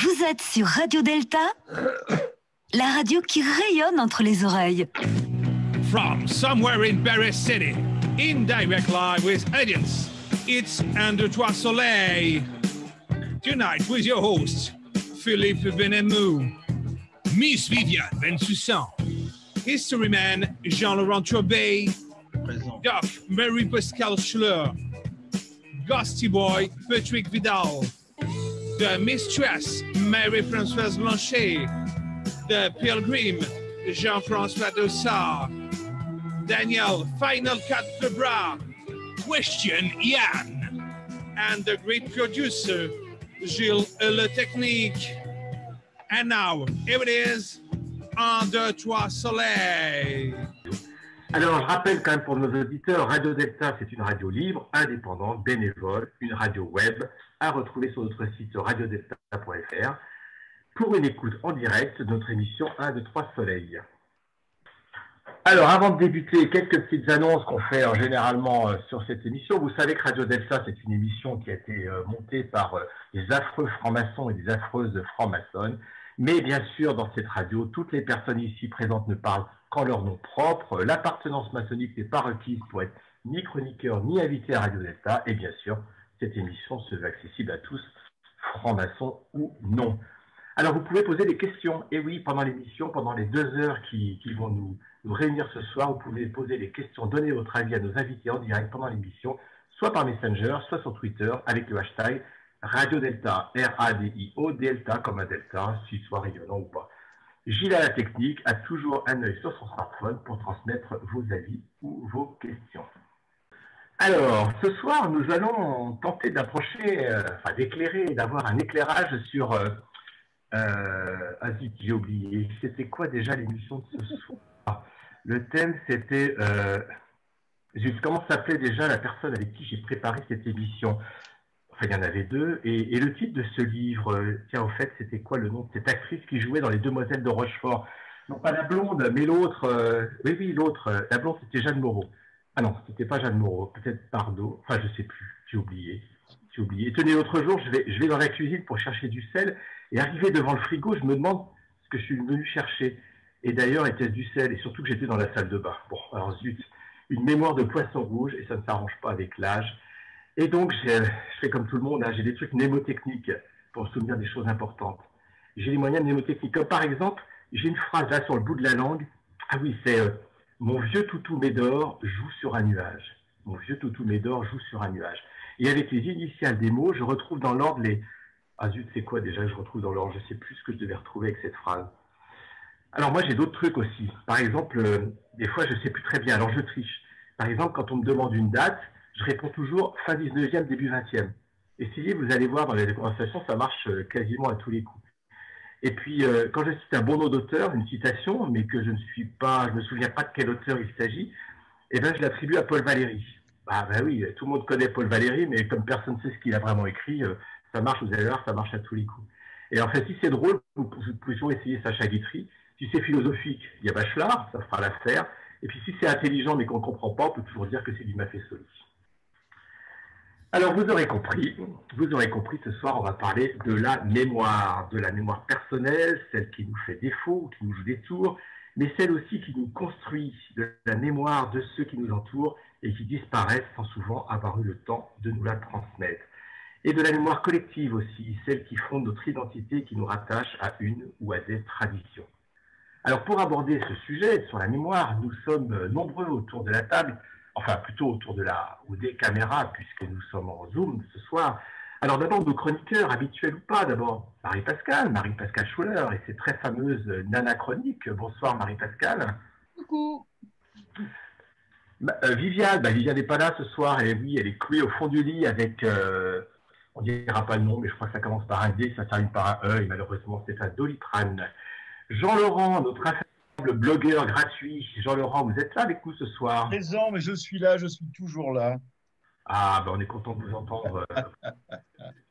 Vous êtes sur Radio Delta, la radio qui rayonne entre les oreilles. From somewhere in Paris City, in direct live with audience, it's Under Trois Soleil. Tonight with your hosts, Philippe Benamou, Miss Viviane Bensoussan, History Man Jean-Laurent Trobet, Doc Marie-Pascale Schler, Ghosty Boy Patrick Vidal, The Mistress Marie-Françoise Blanchet, The Pilgrim Jean-François Dossard, Daniel Final Cut Febra, Question Yann, and the great producer Gilles Le Technique. And now, here it is, Under Trois Soleil. Alors, je rappelle quand même pour nos auditeurs, Radio Delta, c'est une radio libre, indépendante, bénévole, une radio web à retrouver sur notre site radiodelta.fr pour une écoute en direct de notre émission 1, 2, 3 Soleil. Alors, avant de débuter, quelques petites annonces qu'on fait généralement sur cette émission. Vous savez que Radio Delta, c'est une émission qui a été montée par des affreux francs-maçons et des affreuses francs-maçonnes. Mais bien sûr, dans cette radio, toutes les personnes ici présentes ne parlent qu'en leur nom propre. L'appartenance maçonnique n'est pas requise pour être ni chroniqueur ni invité à Radio Delta. Et bien sûr, cette émission se veut accessible à tous, francs-maçons ou non. Alors, vous pouvez poser des questions. Et oui, pendant l'émission, pendant les 2 heures qui vont nous réunir ce soir, vous pouvez poser des questions, donner votre avis à nos invités en direct pendant l'émission, soit par Messenger, soit sur Twitter, avec le hashtag Radio Delta, R-A-D-I-O, Delta comme un Delta, s'il soit rayonnant ou pas. Gilles à la technique a toujours un œil sur son smartphone pour transmettre vos avis ou vos questions. Alors, ce soir, nous allons tenter d'approcher, d'éclairer, d'avoir un éclérage sur... zut, j'ai oublié. C'était quoi déjà l'émission de ce soir? Le thème, c'était... comment s'appelait déjà la personne avec qui j'ai préparé cette émission? Enfin, il y en avait 2. Et le titre de ce livre, tiens, au fait, c'était quoi le nom de cette actrice qui jouait dans Les Demoiselles de Rochefort? Non, pas la blonde, mais l'autre. Oui, l'autre. La blonde, c'était Jeanne Moreau. Ah non, c'était pas Jeanne Moreau. Peut-être Bardot. Enfin, je sais plus. J'ai oublié. Et tenez, l'autre jour, je vais dans la cuisine pour chercher du sel. Et arrivé devant le frigo, je me demande ce que je suis venu chercher. Et d'ailleurs, était-ce du sel? Et surtout que j'étais dans la salle de bain. Bon, alors zut, une mémoire de poisson rouge, et ça ne s'arrange pas avec l'âge. Et donc, je fais comme tout le monde, hein, j'ai des trucs mnémotechniques pour me souvenir des choses importantes. J'ai des moyens mnémotechniques. Comme par exemple, j'ai une phrase là sur le bout de la langue. Ah oui, c'est mon vieux toutou Médor joue sur un nuage. Mon vieux toutou Médor joue sur un nuage. Et avec les initiales des mots, je retrouve dans l'ordre les... Ah zut, c'est quoi déjà que je retrouve dans l'ordre? Je ne sais plus ce que je devais retrouver avec cette phrase. Alors moi, j'ai d'autres trucs aussi. Par exemple, des fois, je ne sais plus très bien. Alors je triche. Par exemple, quand on me demande une date, je réponds toujours fin 19e, début 20e. Essayez, vous allez voir dans les conversations, ça marche quasiment à tous les coups. Et puis, quand je cite un bon nom d'auteur, une citation, mais que je ne me souviens pas de quel auteur il s'agit, eh ben, je l'attribue à Paul Valéry. Ah ben oui, tout le monde connaît Paul Valéry, mais comme personne ne sait ce qu'il a vraiment écrit, ça marche, vous allez voir, ça marche à tous les coups. Et en fait, si c'est drôle, vous pouvez toujours essayer Sacha Guitry. Si c'est philosophique, il y a Bachelard, ça fera l'affaire. Et puis si c'est intelligent mais qu'on ne comprend pas, on peut toujours dire que c'est du Maffesoli. Alors vous aurez compris, ce soir on va parler de la mémoire personnelle, celle qui nous fait défaut ou qui nous joue des tours, mais celle aussi qui nous construit, de la mémoire de ceux qui nous entourent et qui disparaissent sans souvent avoir eu le temps de nous la transmettre. Et de la mémoire collective aussi, celle qui fonde notre identité et qui nous rattache à une ou à des traditions. Alors pour aborder ce sujet sur la mémoire, nous sommes nombreux autour de la table, enfin plutôt autour de ou des caméras, puisque nous sommes en Zoom ce soir. Alors d'abord nos chroniqueurs, habituels ou pas, d'abord Marie-Pascale Schuller et ses très fameuses Nana Chroniques. Bonsoir Marie-Pascale. Coucou. Viviane n'est pas là ce soir, et oui, elle est clouée au fond du lit avec, on ne dira pas le nom, mais je crois que ça commence par un D, ça termine par un E, et malheureusement c'est un Doliprane. Jean-Laurent, notre affable blogueur gratuit. Jean-Laurent, vous êtes là avec nous ce soir? Présent, mais je suis là, je suis toujours là. Ah, ben on est content de vous entendre.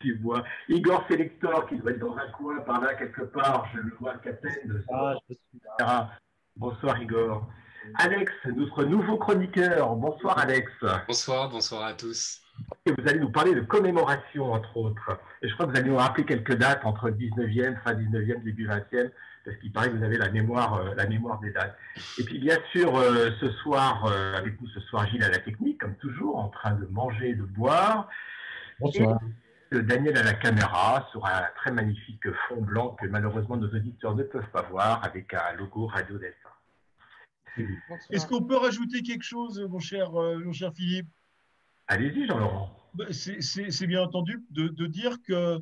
Tu vois. Igor Selector, qui doit être dans un coin par là quelque part, je le vois à peine. Je suis là. Bonsoir Igor. Alex, notre nouveau chroniqueur. Bonsoir Alex. Bonsoir à tous. Et vous allez nous parler de commémoration, entre autres. Et je crois que vous allez nous rappeler quelques dates entre le 19e, fin 19e, début 20e, parce qu'il paraît que vous avez la mémoire des dates. Et puis, bien sûr, ce soir, avec nous ce soir, Gilles à la technique, comme toujours, en train de manger et de boire. Bonsoir. Et Daniel à la caméra sur un très magnifique fond blanc que malheureusement nos auditeurs ne peuvent pas voir, avec un logo Radio Delta. Est-ce qu'on peut rajouter quelque chose, mon cher Philippe? Allez-y, Jean-Laurent. C'est bien entendu de dire que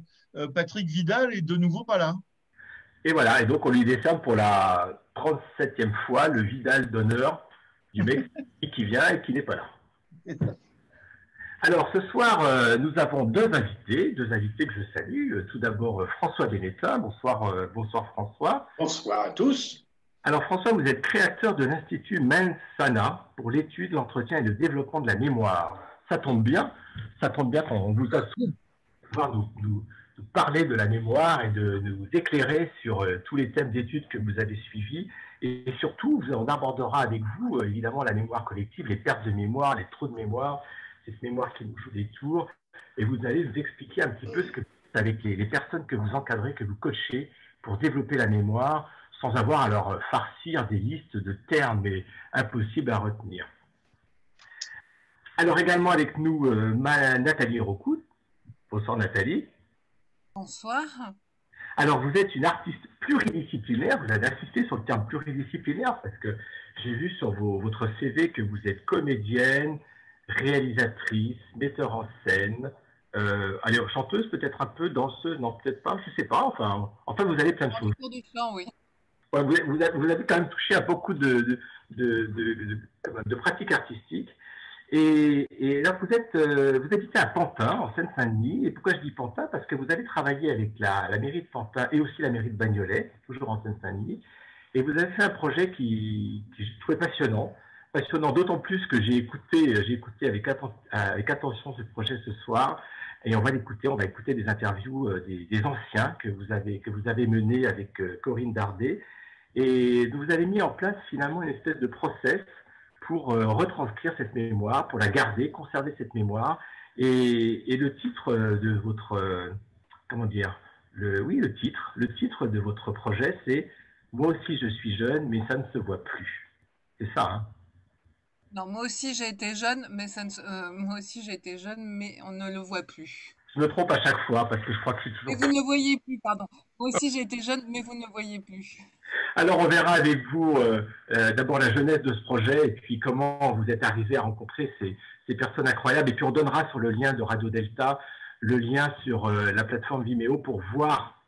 Patrick Vidal est de nouveau pas là. Et voilà, et donc on lui décerne pour la 37e fois le Vidal d'honneur du Mexique qui vient et qui n'est pas là. Alors ce soir, nous avons deux invités que je salue. Tout d'abord François Benetta. Bonsoir, bonsoir François. Bonsoir à tous. Alors François, vous êtes créateur de l'Institut Mensana pour l'étude, l'entretien et le développement de la mémoire. Ça tombe bien qu'on vous a souhaité pouvoir nous parler de la mémoire et de nous éclairer sur tous les thèmes d'études que vous avez suivis. Et surtout, on abordera avec vous, évidemment, la mémoire collective, les pertes de mémoire, les trous de mémoire, cette mémoire qui nous joue des tours. Et vous allez nous expliquer un petit peu ce que vous faites avec les personnes que vous encadrez, que vous coachez pour développer la mémoire, sans avoir à leur farcir des listes de termes impossibles à retenir. Alors également avec nous, Nathalie Rocoux. Bonsoir Nathalie. Bonsoir. Alors vous êtes une artiste pluridisciplinaire, vous avez insisté sur le terme pluridisciplinaire parce que j'ai vu sur votre CV que vous êtes comédienne, réalisatrice, metteur en scène, allez, chanteuse peut-être un peu, danseuse, non peut-être pas, je sais pas, enfin vous avez plein de choses. Du chant, oui. Ouais, vous avez quand même touché à beaucoup de pratiques artistiques. Et là, vous habitez à Pantin, en Seine-Saint-Denis. Et pourquoi je dis Pantin? Parce que vous avez travaillé avec la mairie de Pantin et aussi la mairie de Bagnolet, toujours en Seine-Saint-Denis. Et vous avez fait un projet qui je trouvais passionnant. Passionnant d'autant plus que j'ai écouté avec attention ce projet ce soir. Et on va écouter des interviews des anciens que vous avez menés avec Corinne Dardet. Et vous avez mis en place finalement une espèce de process pour retranscrire cette mémoire, pour la garder, conserver cette mémoire. Et le titre de votre, le titre de votre projet, c'est « Moi aussi je suis jeune, mais ça ne se voit plus ». C'est ça, hein? Non, moi aussi j'ai été jeune, mais on ne le voit plus. Je me trompe à chaque fois, parce que je crois que je suis toujours... Et vous ne le voyez plus, pardon. Moi aussi j'ai été jeune, mais vous ne le voyez plus. Alors, on verra avec vous d'abord la jeunesse de ce projet et puis comment vous êtes arrivé à rencontrer ces personnes incroyables. Et puis, on donnera sur le lien de Radio Delta, le lien sur la plateforme Vimeo pour voir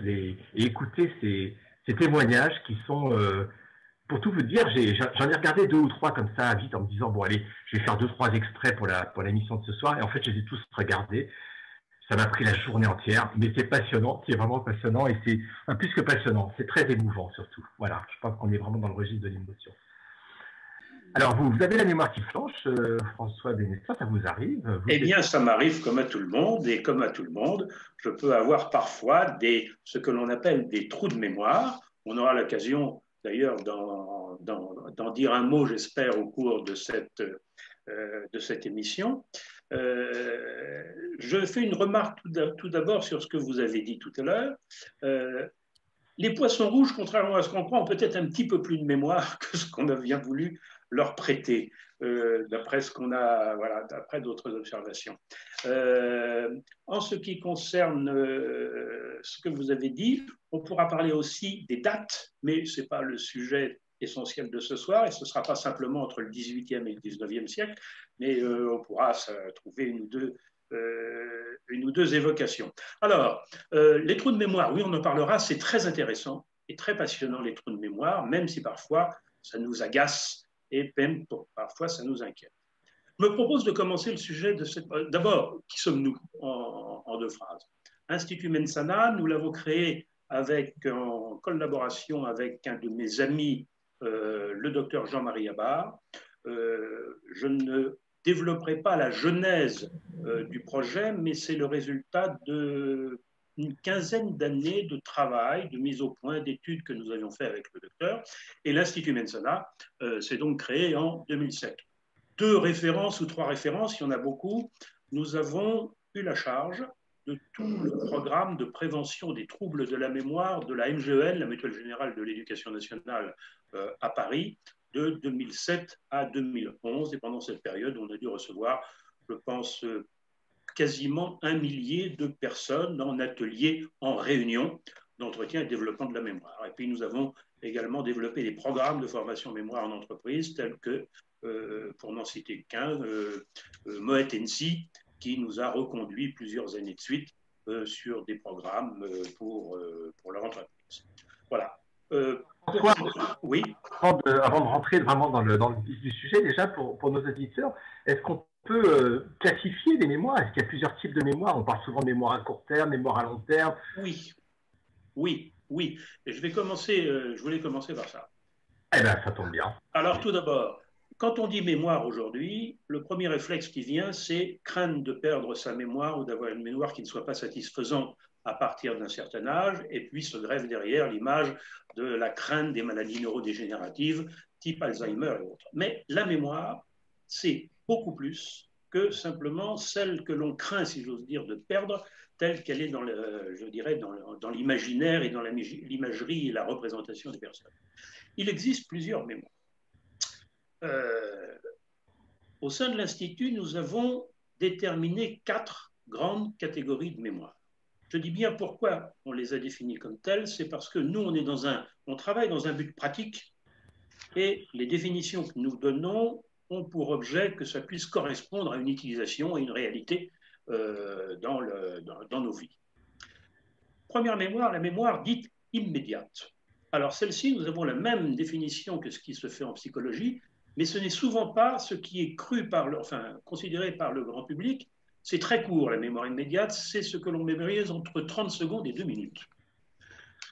et écouter ces témoignages qui sont, pour tout vous dire, j'en ai regardé 2 ou 3 comme ça, vite, en me disant, bon, allez, je vais faire 2-3 extraits pour l'émission de ce soir. Et en fait, je les ai tous regardés. Ça m'a pris la journée entière, mais c'est passionnant, c'est vraiment passionnant et c'est plus que passionnant, c'est très émouvant surtout. Voilà, je pense qu'on est vraiment dans le registre de l'émotion. Alors vous avez la mémoire qui flanche, François Benetta, ça vous arrive? Eh bien, ça m'arrive comme à tout le monde et comme à tout le monde, je peux avoir parfois ce que l'on appelle des trous de mémoire. On aura l'occasion d'ailleurs d'en dire un mot, j'espère, au cours de cette émission. Je fais une remarque tout d'abord sur ce que vous avez dit tout à l'heure. Les poissons rouges, contrairement à ce qu'on croit, ont peut-être un petit peu plus de mémoire que ce qu'on a bien voulu leur prêter, d'après d'après d'autres observations. En ce qui concerne ce que vous avez dit, on pourra parler aussi des dates, mais ce n'est pas le sujet essentiel de ce soir, et ce ne sera pas simplement entre le 18e et le 19e siècle, mais on pourra trouver une ou deux évocations. Alors, les trous de mémoire, oui, on en parlera, c'est très intéressant et très passionnant, les trous de mémoire, même si parfois ça nous agace et même parfois ça nous inquiète. Je me propose de commencer le sujet de cette... D'abord, qui sommes-nous en 2 phrases? Institut Mensana, nous l'avons créé en collaboration avec un de mes amis, le docteur Jean-Marie Abar. Je ne développerai pas la genèse du projet, mais c'est le résultat d'une quinzaine d'années de travail, de mise au point, d'études que nous avions fait avec le docteur. Et l'Institut Mensana s'est donc créé en 2007. 2 références ou 3 références, il y en a beaucoup. Nous avons eu la charge de tout le programme de prévention des troubles de la mémoire de la MGEN, la Mutuelle Générale de l'Éducation nationale à Paris, de 2007 à 2011. Et pendant cette période, on a dû recevoir, je pense, quasiment 1 millier de personnes en ateliers, en réunion d'entretien et développement de la mémoire. Et puis nous avons également développé des programmes de formation mémoire en entreprise, tels que, pour n'en citer qu'un, Moet Hennessy, qui nous a reconduit plusieurs années de suite sur des programmes pour leur entreprise. Voilà. Oui. Avant de rentrer vraiment dans le vif du sujet, déjà pour nos auditeurs, est-ce qu'on peut classifier les mémoires? Est-ce qu'il y a plusieurs types de mémoire? On parle souvent de mémoire à court terme, mémoire à long terme. Oui. Et je voulais commencer par ça. Eh bien, ça tombe bien. Alors, tout d'abord, quand on dit mémoire aujourd'hui, le premier réflexe qui vient, c'est craindre de perdre sa mémoire ou d'avoir une mémoire qui ne soit pas satisfaisante à partir d'un certain âge, et puis se greffe derrière l'image de la crainte des maladies neurodégénératives type Alzheimer et autres. Mais la mémoire, c'est beaucoup plus que simplement celle que l'on craint, si j'ose dire, de perdre, telle qu'elle est dans l'imaginaire et dans l'imagerie et la représentation des personnes. Il existe plusieurs mémoires. Au sein de l'Institut, nous avons déterminé 4 grandes catégories de mémoire. Je dis bien pourquoi on les a définies comme telles, c'est parce que nous, on travaille dans un but pratique et les définitions que nous donnons ont pour objet que ça puisse correspondre à une utilisation et une réalité dans nos vies. Première mémoire, la mémoire dite immédiate. Alors celle-ci, nous avons la même définition que ce qui se fait en psychologie, mais ce n'est souvent pas ce qui est considéré par le grand public. C'est très court, la mémoire immédiate, c'est ce que l'on mémorise entre 30 secondes et 2 minutes.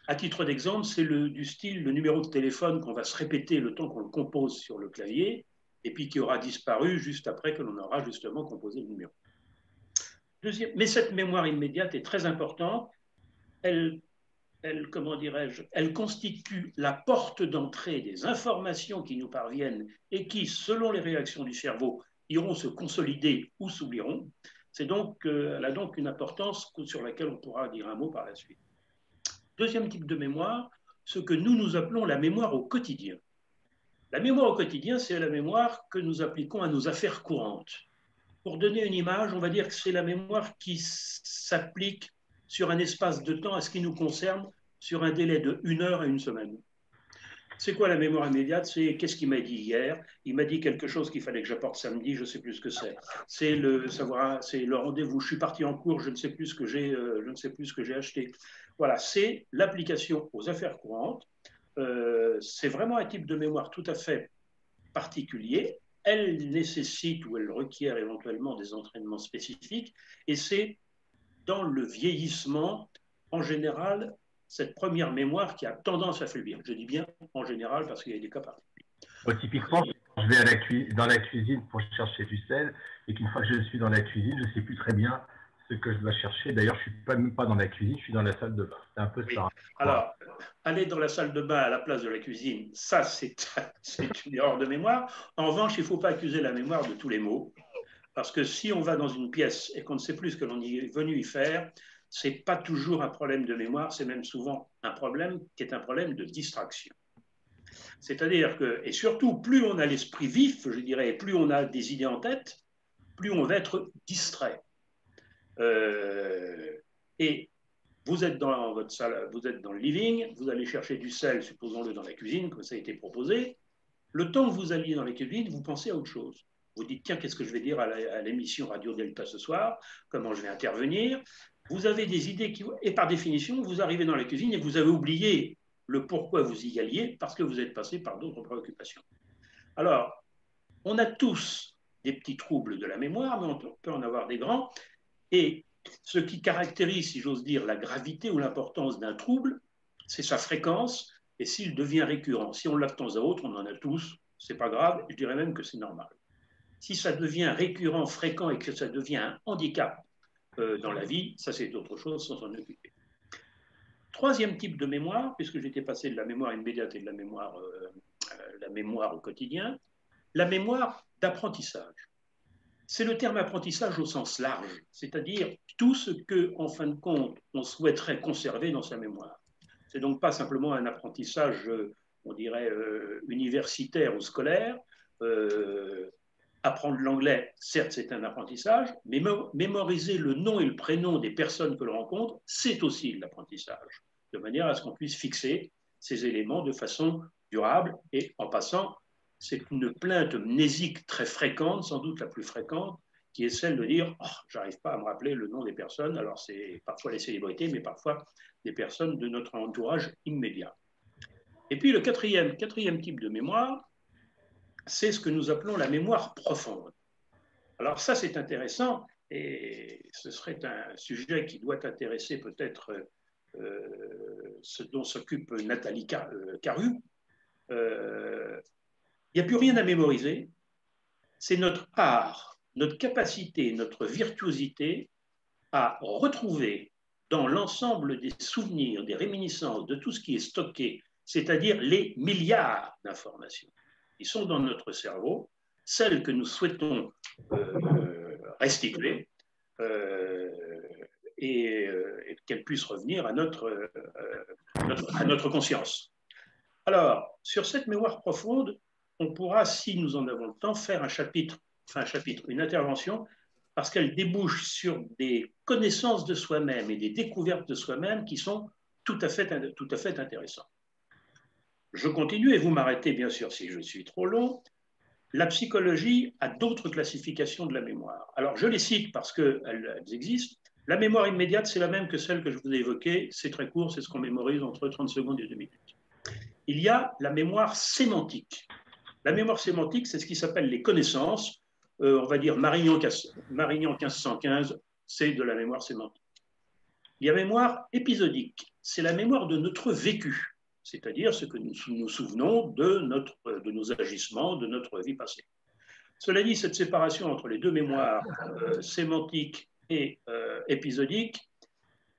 À titre d'exemple, c'est du style le numéro de téléphone qu'on va se répéter le temps qu'on le compose sur le clavier, et puis qui aura disparu juste après que l'on aura justement composé le numéro. Mais cette mémoire immédiate est très importante. Elle constitue la porte d'entrée des informations qui nous parviennent et qui, selon les réactions du cerveau, iront se consolider ou s'oublieront. Elle a donc une importance sur laquelle on pourra dire un mot par la suite. Deuxième type de mémoire, ce que nous appelons la mémoire au quotidien. La mémoire au quotidien, c'est la mémoire que nous appliquons à nos affaires courantes. Pour donner une image, on va dire que c'est la mémoire qui s'applique sur un espace de temps à ce qui nous concerne, sur un délai de 1 heure à 1 semaine. C'est quoi la mémoire immédiate? C'est qu'est-ce qu'il m'a dit hier? Il m'a dit quelque chose qu'il fallait que j'apporte samedi, je ne sais plus ce que c'est. C'est le rendez-vous. Je suis parti en cours, je ne sais plus ce que j'ai acheté. Voilà, c'est l'application aux affaires courantes. C'est vraiment un type de mémoire tout à fait particulier. Elle nécessite ou elle requiert éventuellement des entraînements spécifiques, et c'est dans le vieillissement, en général, cette première mémoire qui a tendance à faiblir. Je dis bien en général parce qu'il y a des cas particuliers. Typiquement, je vais dans la cuisine pour chercher du sel, et qu'une fois que je suis dans la cuisine, je ne sais plus très bien ce que je dois chercher. D'ailleurs, je ne suis même pas dans la cuisine, je suis dans la salle de bain. C'est un peu ça. Alors, aller dans la salle de bain à la place de la cuisine, ça, c'est une erreur de mémoire. En revanche, il ne faut pas accuser la mémoire de tous les mots. Parce que si on va dans une pièce et qu'on ne sait plus ce que l'on est venu y faire, ce n'est pas toujours un problème de mémoire, c'est même souvent un problème qui est un problème de distraction. C'est-à-dire que, et surtout, plus on a l'esprit vif, je dirais, et plus on a des idées en tête, plus on va être distrait. Et vous êtes dans votre salle, vous êtes dans le living, vous allez chercher du sel, supposons-le dans la cuisine, comme ça a été proposé. Le temps que vous alliez dans la cuisine, vous pensez à autre chose. Vous dites, tiens, qu'est-ce que je vais dire à l'émission Radio Delta ce soir? Comment je vais intervenir? Vous avez des idées et par définition, vous arrivez dans la cuisine et vous avez oublié le pourquoi vous y alliez parce que vous êtes passé par d'autres préoccupations. Alors, on a tous des petits troubles de la mémoire, mais on peut en avoir des grands. Et ce qui caractérise, si j'ose dire, la gravité ou l'importance d'un trouble, c'est sa fréquence et s'il devient récurrent. Si on l'a de temps à autre, on en a tous, c'est pas grave, je dirais même que c'est normal. Si ça devient récurrent, fréquent et que ça devient un handicap dans la vie, ça c'est autre chose sans s'en occuper. Troisième type de mémoire, puisque j'étais passé de la mémoire immédiate et de la mémoire au quotidien, la mémoire d'apprentissage. C'est le terme apprentissage au sens large, c'est-à-dire tout ce que, en fin de compte, on souhaiterait conserver dans sa mémoire. C'est donc pas simplement un apprentissage, on dirait, universitaire ou scolaire. Apprendre l'anglais, certes, c'est un apprentissage, mais mémoriser le nom et le prénom des personnes que l'on rencontre, c'est aussi de l'apprentissage, de manière à ce qu'on puisse fixer ces éléments de façon durable. Et en passant, c'est une plainte mnésique très fréquente, sans doute la plus fréquente, qui est celle de dire oh, « j'arrive pas à me rappeler le nom des personnes ». Alors c'est parfois les célébrités, mais parfois des personnes de notre entourage immédiat. Et puis le quatrième type de mémoire, c'est ce que nous appelons la mémoire profonde. Alors ça, c'est intéressant, et ce serait un sujet qui doit intéresser peut-être ce dont s'occupe Nathalie Caru. Il n'y a plus rien à mémoriser, c'est notre art, notre capacité, notre virtuosité à retrouver dans l'ensemble des souvenirs, des réminiscences, de tout ce qui est stocké, c'est-à-dire les milliards d'informations qui sont dans notre cerveau, celles que nous souhaitons restituer et qu'elles puissent revenir à notre conscience. Alors, sur cette mémoire profonde, on pourra, si nous en avons le temps, faire une intervention, parce qu'elle débouche sur des connaissances de soi-même et des découvertes de soi-même qui sont tout à fait intéressantes. Je continue et vous m'arrêtez bien sûr si je suis trop long. La psychologie a d'autres classifications de la mémoire. Alors je les cite parce qu'elles existent. La mémoire immédiate, c'est la même que celle que je vous ai évoquée. C'est très court, c'est ce qu'on mémorise entre 30 secondes et 2 minutes. Il y a la mémoire sémantique. La mémoire sémantique, c'est ce qui s'appelle les connaissances. On va dire Marignan 1515, c'est de la mémoire sémantique. Il y a la mémoire épisodique. C'est la mémoire de notre vécu, c'est-à-dire ce que nous nous souvenons de nos agissements, de notre vie passée. Cela dit, cette séparation entre les deux mémoires, sémantique et épisodique,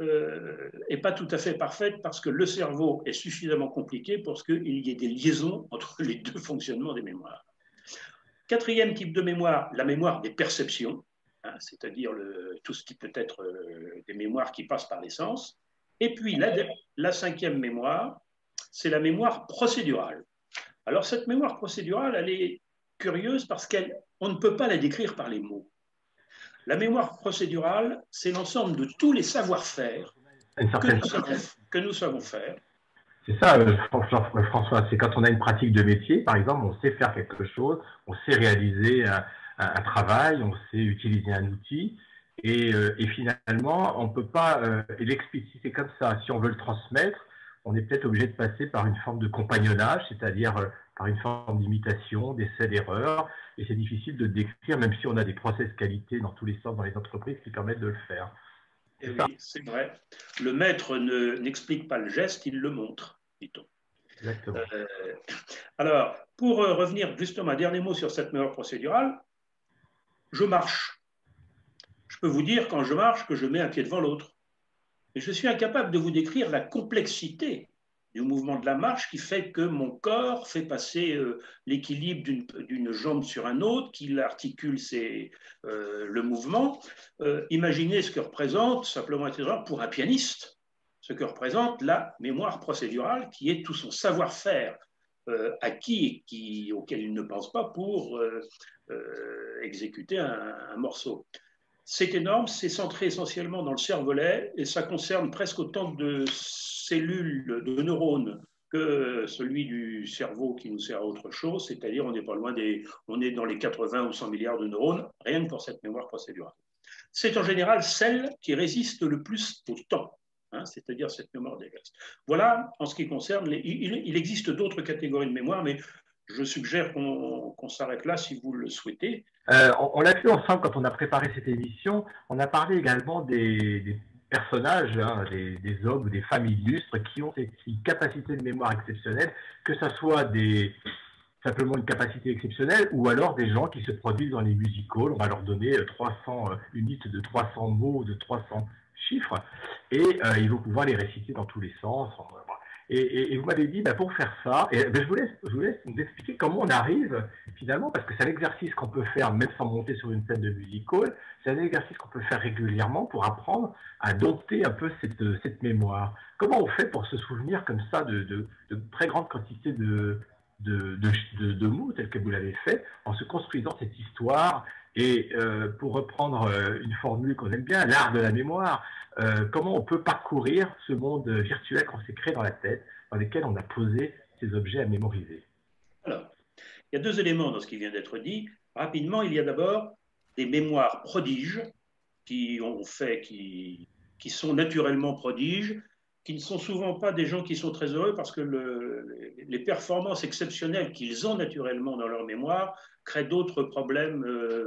n'est pas tout à fait parfaite parce que le cerveau est suffisamment compliqué pour qu'il y ait des liaisons entre les deux fonctionnements des mémoires. Quatrième type de mémoire, la mémoire des perceptions, hein, c'est-à-dire tout ce qui peut être des mémoires qui passent par les sens. Et puis la cinquième mémoire, c'est la mémoire procédurale. Alors cette mémoire procédurale, elle est curieuse parce qu'on ne peut pas la décrire par les mots. La mémoire procédurale, c'est l'ensemble de tous les savoir-faire que nous savons faire. C'est ça, François, c'est quand on a une pratique de métier, par exemple, on sait faire quelque chose, on sait réaliser un travail, on sait utiliser un outil, et finalement, on ne peut pas l'expliciter comme ça. Si on veut le transmettre, on est peut-être obligé de passer par une forme de compagnonnage, c'est-à-dire par une forme d'imitation, d'essai-d'erreur, et c'est difficile de le décrire, même si on a des process qualité dans tous les sens dans les entreprises qui permettent de le faire. Et oui, c'est vrai. Le maître n'explique pas le geste, il le montre, dit-on. Exactement. Alors, pour revenir justement un dernier mot sur cette mémoire procédurale, je marche. Je peux vous dire quand je marche que je mets un pied devant l'autre. Mais je suis incapable de vous décrire la complexité du mouvement de la marche qui fait que mon corps fait passer l'équilibre d'une jambe sur un autre, qu'il articule le mouvement. Imaginez ce que représente, simplement pour un pianiste, ce que représente la mémoire procédurale, qui est tout son savoir-faire acquis et auquel il ne pense pas pour exécuter un morceau. C'est énorme, c'est centré essentiellement dans le cervelet et ça concerne presque autant de cellules, de neurones que celui du cerveau qui nous sert à autre chose, c'est-à-dire on n'est pas loin on est dans les 80 ou 100 milliards de neurones, rien que pour cette mémoire procédurale. C'est en général celle qui résiste le plus au temps, hein, c'est-à-dire cette mémoire des restes. Voilà en ce qui concerne, il existe d'autres catégories de mémoire, mais je suggère qu'on s'arrête là si vous le souhaitez. On l'a vu ensemble quand on a préparé cette émission. On a parlé également des personnages, hein, des hommes ou des femmes illustres qui ont une capacité de mémoire exceptionnelle, que ce soit simplement une capacité exceptionnelle ou alors des gens qui se produisent dans les music-halls. On va leur donner 300 unités de 300 mots, de 300 chiffres et ils vont pouvoir les réciter dans tous les sens. Et vous m'avez dit, bah, pour faire ça, je vous laisse nous expliquer comment on arrive finalement, parce que c'est un exercice qu'on peut faire même sans monter sur une scène de music hall, c'est un exercice qu'on peut faire régulièrement pour apprendre à dompter un peu cette mémoire. Comment on fait pour se souvenir comme ça de très grandes quantités de mots tels que vous l'avez fait, en se construisant cette histoire et pour reprendre une formule qu'on aime bien, l'art de la mémoire, comment on peut parcourir ce monde virtuel qu'on s'est créé dans la tête, dans lequel on a posé ces objets à mémoriser. Alors, il y a deux éléments dans ce qui vient d'être dit. Rapidement, il y a d'abord des mémoires prodiges qui sont naturellement prodiges, qui ne sont souvent pas des gens qui sont très heureux parce que les performances exceptionnelles qu'ils ont naturellement dans leur mémoire créent d'autres problèmes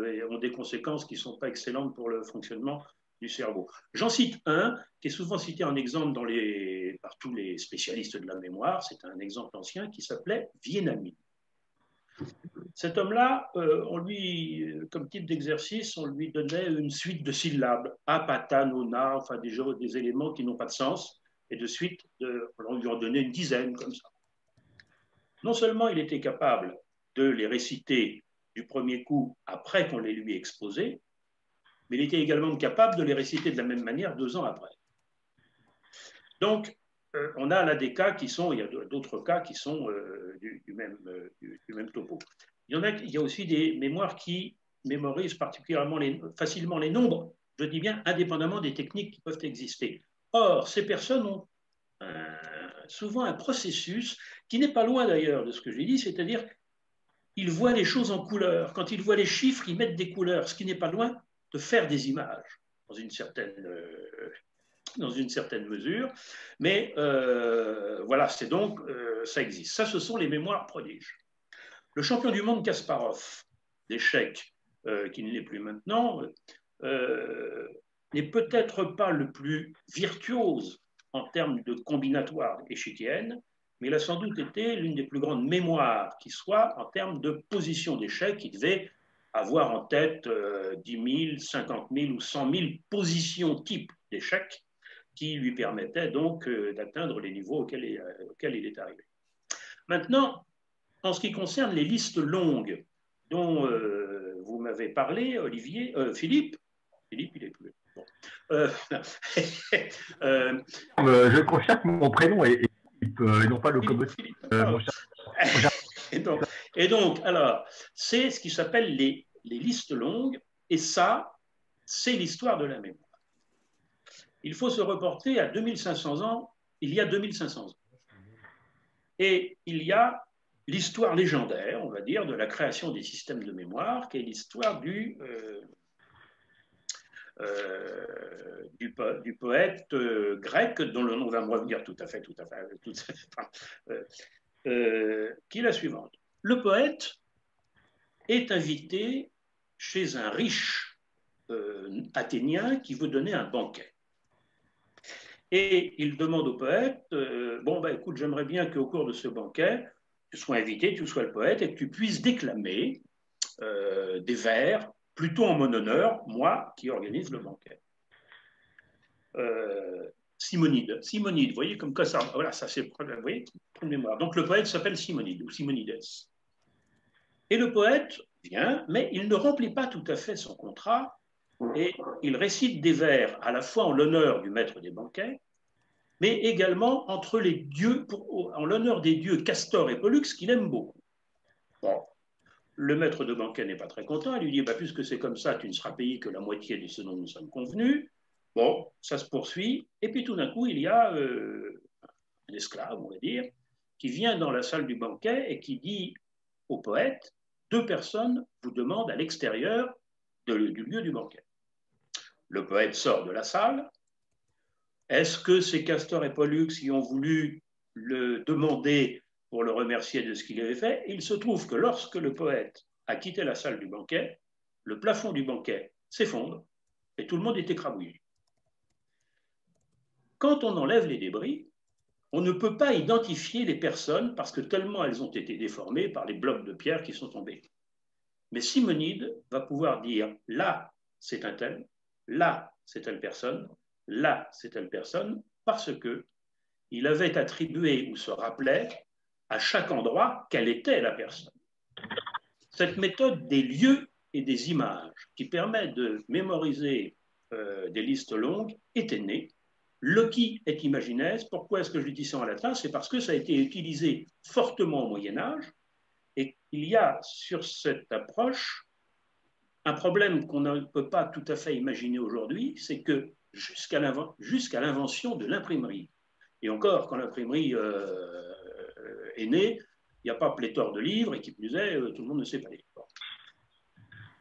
et ont des conséquences qui ne sont pas excellentes pour le fonctionnement du cerveau. J'en cite un qui est souvent cité en exemple par tous les spécialistes de la mémoire, c'est un exemple ancien qui s'appelait Vienamine. Cet homme-là, comme type d'exercice, on lui donnait une suite de syllabes, apata, nona, enfin des éléments qui n'ont pas de sens, et de suite, on lui en donnait une dizaine comme ça. Non seulement il était capable de les réciter du premier coup après qu'on les lui ait exposés, mais il était également capable de les réciter de la même manière 2 ans après. Donc, on a là des cas il y a d'autres cas qui sont du même topo. Il y a aussi des mémoires qui mémorisent facilement les nombres, je dis bien indépendamment des techniques qui peuvent exister. Or, ces personnes ont souvent un processus qui n'est pas loin d'ailleurs de ce que j'ai dit, c'est-à-dire ils voient les choses en couleurs. Quand ils voient les chiffres, ils mettent des couleurs, ce qui n'est pas loin de faire des images dans une certaine mesure. Mais voilà, ça existe. Ça, ce sont les mémoires prodiges. Le champion du monde Kasparov, d'échecs, qui ne l'est plus maintenant, n'est peut-être pas le plus virtuose en termes de combinatoire échiquienne, mais il a sans doute été l'une des plus grandes mémoires qui soit en termes de position d'échecs. Il devait avoir en tête 10 000, 50 000 ou 100 000 positions types d'échecs qui lui permettaient donc d'atteindre les niveaux auxquels il est arrivé. Maintenant, en ce qui concerne les listes longues dont vous m'avez parlé, Philippe, il est plus. Bon. Je confirme que mon prénom est Philippe, et non pas locomotive. Et donc, alors, c'est ce qui s'appelle les listes longues, et ça, c'est l'histoire de la mémoire. Il faut se reporter à 2500 ans, il y a 2500 ans. Et il y a l'histoire légendaire, on va dire, de la création des systèmes de mémoire, qui est l'histoire du poète grec, dont le nom va me revenir tout à fait, qui est la suivante. Le poète est invité chez un riche athénien qui veut donner un banquet. Et il demande au poète, écoute, j'aimerais bien qu'au cours de ce banquet, tu sois invité, tu sois le poète, et que tu puisses déclamer des vers, plutôt en mon honneur, moi qui organise le banquet. Simonide, vous voyez, comme ça, voilà, ça c'est, vous voyez, une mémoire. Donc le poète s'appelle Simonide, ou Simonides. Et le poète vient, mais il ne remplit pas tout à fait son contrat, et il récite des vers à la fois en l'honneur du maître des banquets, mais également entre les dieux, en l'honneur des dieux Castor et Pollux, qu'il aime beaucoup. Bon, le maître de banquet n'est pas très content, il lui dit, puisque c'est comme ça, tu ne seras payé que la moitié de ce dont nous sommes convenus. Bon, ça se poursuit, et puis tout d'un coup, il y a un esclave, on va dire, qui vient dans la salle du banquet et qui dit au poète, 2 personnes vous demandent à l'extérieur du lieu du banquet. Le poète sort de la salle. Est-ce que c'est Castor et Pollux qui ont voulu le demander pour le remercier de ce qu'il avait fait? Il se trouve que lorsque le poète a quitté la salle du banquet, le plafond du banquet s'effondre et tout le monde est écrabouillé. Quand on enlève les débris, on ne peut pas identifier les personnes parce que tellement elles ont été déformées par les blocs de pierre qui sont tombés. Mais Simonide va pouvoir dire là, c'est un tel, là, c'est telle personne, là, c'est telle personne, parce que il avait attribué ou se rappelait à chaque endroit quelle était la personne. Cette méthode des lieux et des images qui permet de mémoriser des listes longues était née. Loci et imagines. Pourquoi est-ce que je dis ça en latin? C'est parce que ça a été utilisé fortement au Moyen-Âge et il y a sur cette approche un problème qu'on ne peut pas tout à fait imaginer aujourd'hui, c'est que jusqu'à l'invention de l'imprimerie, et encore quand l'imprimerie est née, il n'y a pas pléthore de livres et qui plus est, tout le monde ne sait pas lire.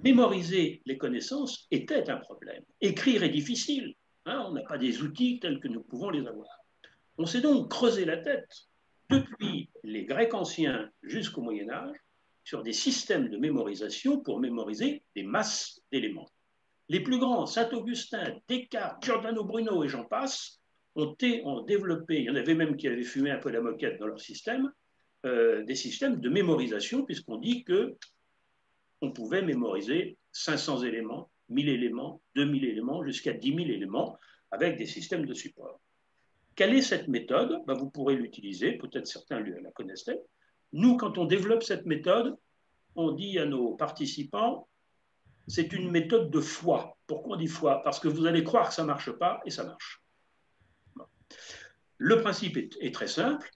Mémoriser les connaissances était un problème. Écrire est difficile. Hein, on n'a pas des outils tels que nous pouvons les avoir. On s'est donc creusé la tête depuis les Grecs anciens jusqu'au Moyen-Âge sur des systèmes de mémorisation pour mémoriser des masses d'éléments. Les plus grands, Saint-Augustin, Descartes, Giordano Bruno et j'en passe, ont développé, il y en avait même qui avaient fumé un peu la moquette dans leur système, des systèmes de mémorisation, puisqu'on dit qu'on pouvait mémoriser 500 éléments, 1000 éléments, 2000 éléments, jusqu'à 10 000 éléments, avec des systèmes de support. Quelle est cette méthode? Ben, vous pourrez l'utiliser, peut-être certains la connaissaient. Nous, quand on développe cette méthode, on dit à nos participants, c'est une méthode de foi. Pourquoi on dit foi? Parce que vous allez croire que ça ne marche pas, et ça marche. Bon. Le principe est très simple.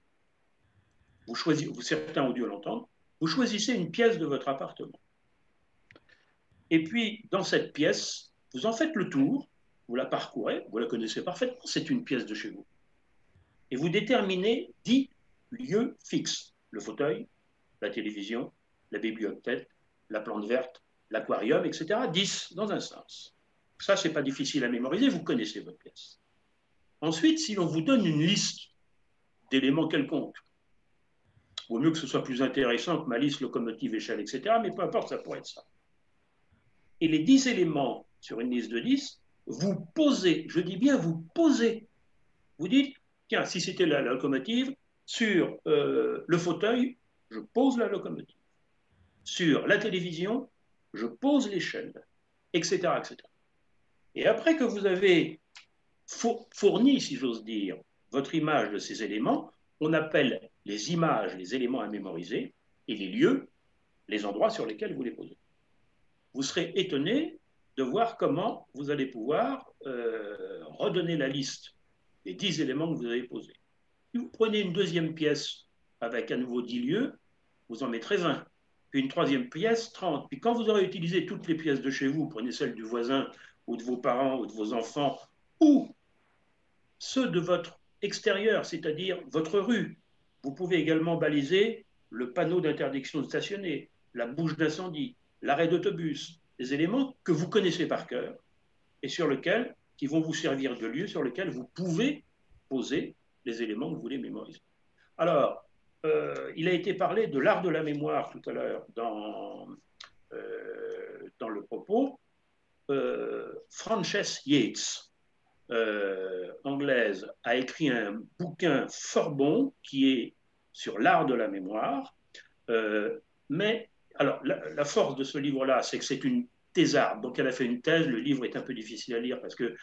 Vous choisissez, certains ont dû l'entendre, vous choisissez une pièce de votre appartement. Et puis, dans cette pièce, vous en faites le tour, vous la parcourez, vous la connaissez parfaitement, c'est une pièce de chez vous. Et vous déterminez 10 lieux fixes. Le fauteuil, la télévision, la bibliothèque, la plante verte, l'aquarium, etc. 10 dans un sens. Ça, ce n'est pas difficile à mémoriser, vous connaissez votre pièce. Ensuite, si l'on vous donne une liste d'éléments quelconques, vaut mieux que ce soit plus intéressant que ma liste locomotive, échelle, etc. Mais peu importe, ça pourrait être ça. Et les 10 éléments sur une liste de 10, vous posez, je dis bien vous posez. Vous dites, tiens, si c'était la locomotive, sur le fauteuil, je pose la locomotive. Sur la télévision, je pose l'échelle, etc., etc. Et après que vous avez fourni, si j'ose dire, votre image de ces éléments, on appelle les images les éléments à mémoriser et les lieux les endroits sur lesquels vous les posez. Vous serez étonné de voir comment vous allez pouvoir redonner la liste des 10 éléments que vous avez posés. Si vous prenez une deuxième pièce avec à nouveau 10 lieux, vous en mettrez 20. Puis une troisième pièce, 30. Puis quand vous aurez utilisé toutes les pièces de chez vous, prenez celle du voisin ou de vos parents ou de vos enfants, ou ceux de votre extérieur, c'est-à-dire votre rue. Vous pouvez également baliser le panneau d'interdiction de stationner, la bouche d'incendie, l'arrêt d'autobus, des éléments que vous connaissez par cœur et sur lesquels, qui vont vous servir de lieu sur lesquels vous pouvez poser les éléments que vous voulez mémoriser. Alors, il a été parlé de l'art de la mémoire tout à l'heure dans le propos. Frances Yates, anglaise, a écrit un bouquin fort bon qui est sur l'art de la mémoire. Mais alors, la force de ce livre-là, c'est que c'est une thésarde. Donc, elle a fait une thèse. Le livre est un peu difficile à lire parce que,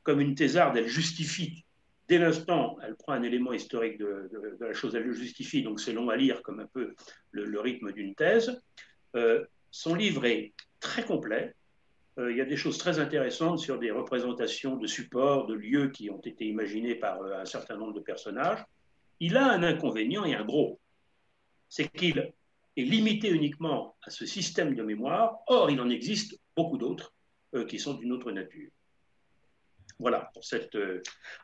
comme une thésarde, elle justifie. Dès l'instant, elle prend un élément historique de la chose, elle le justifie, donc c'est long à lire comme un peu le rythme d'une thèse. Son livre est très complet. Il y a des choses très intéressantes sur des représentations de supports, de lieux qui ont été imaginés par un certain nombre de personnages. Il a un inconvénient et un gros, c'est qu'il est limité uniquement à ce système de mémoire. Or, il en existe beaucoup d'autres qui sont d'une autre nature. Voilà, pour cette...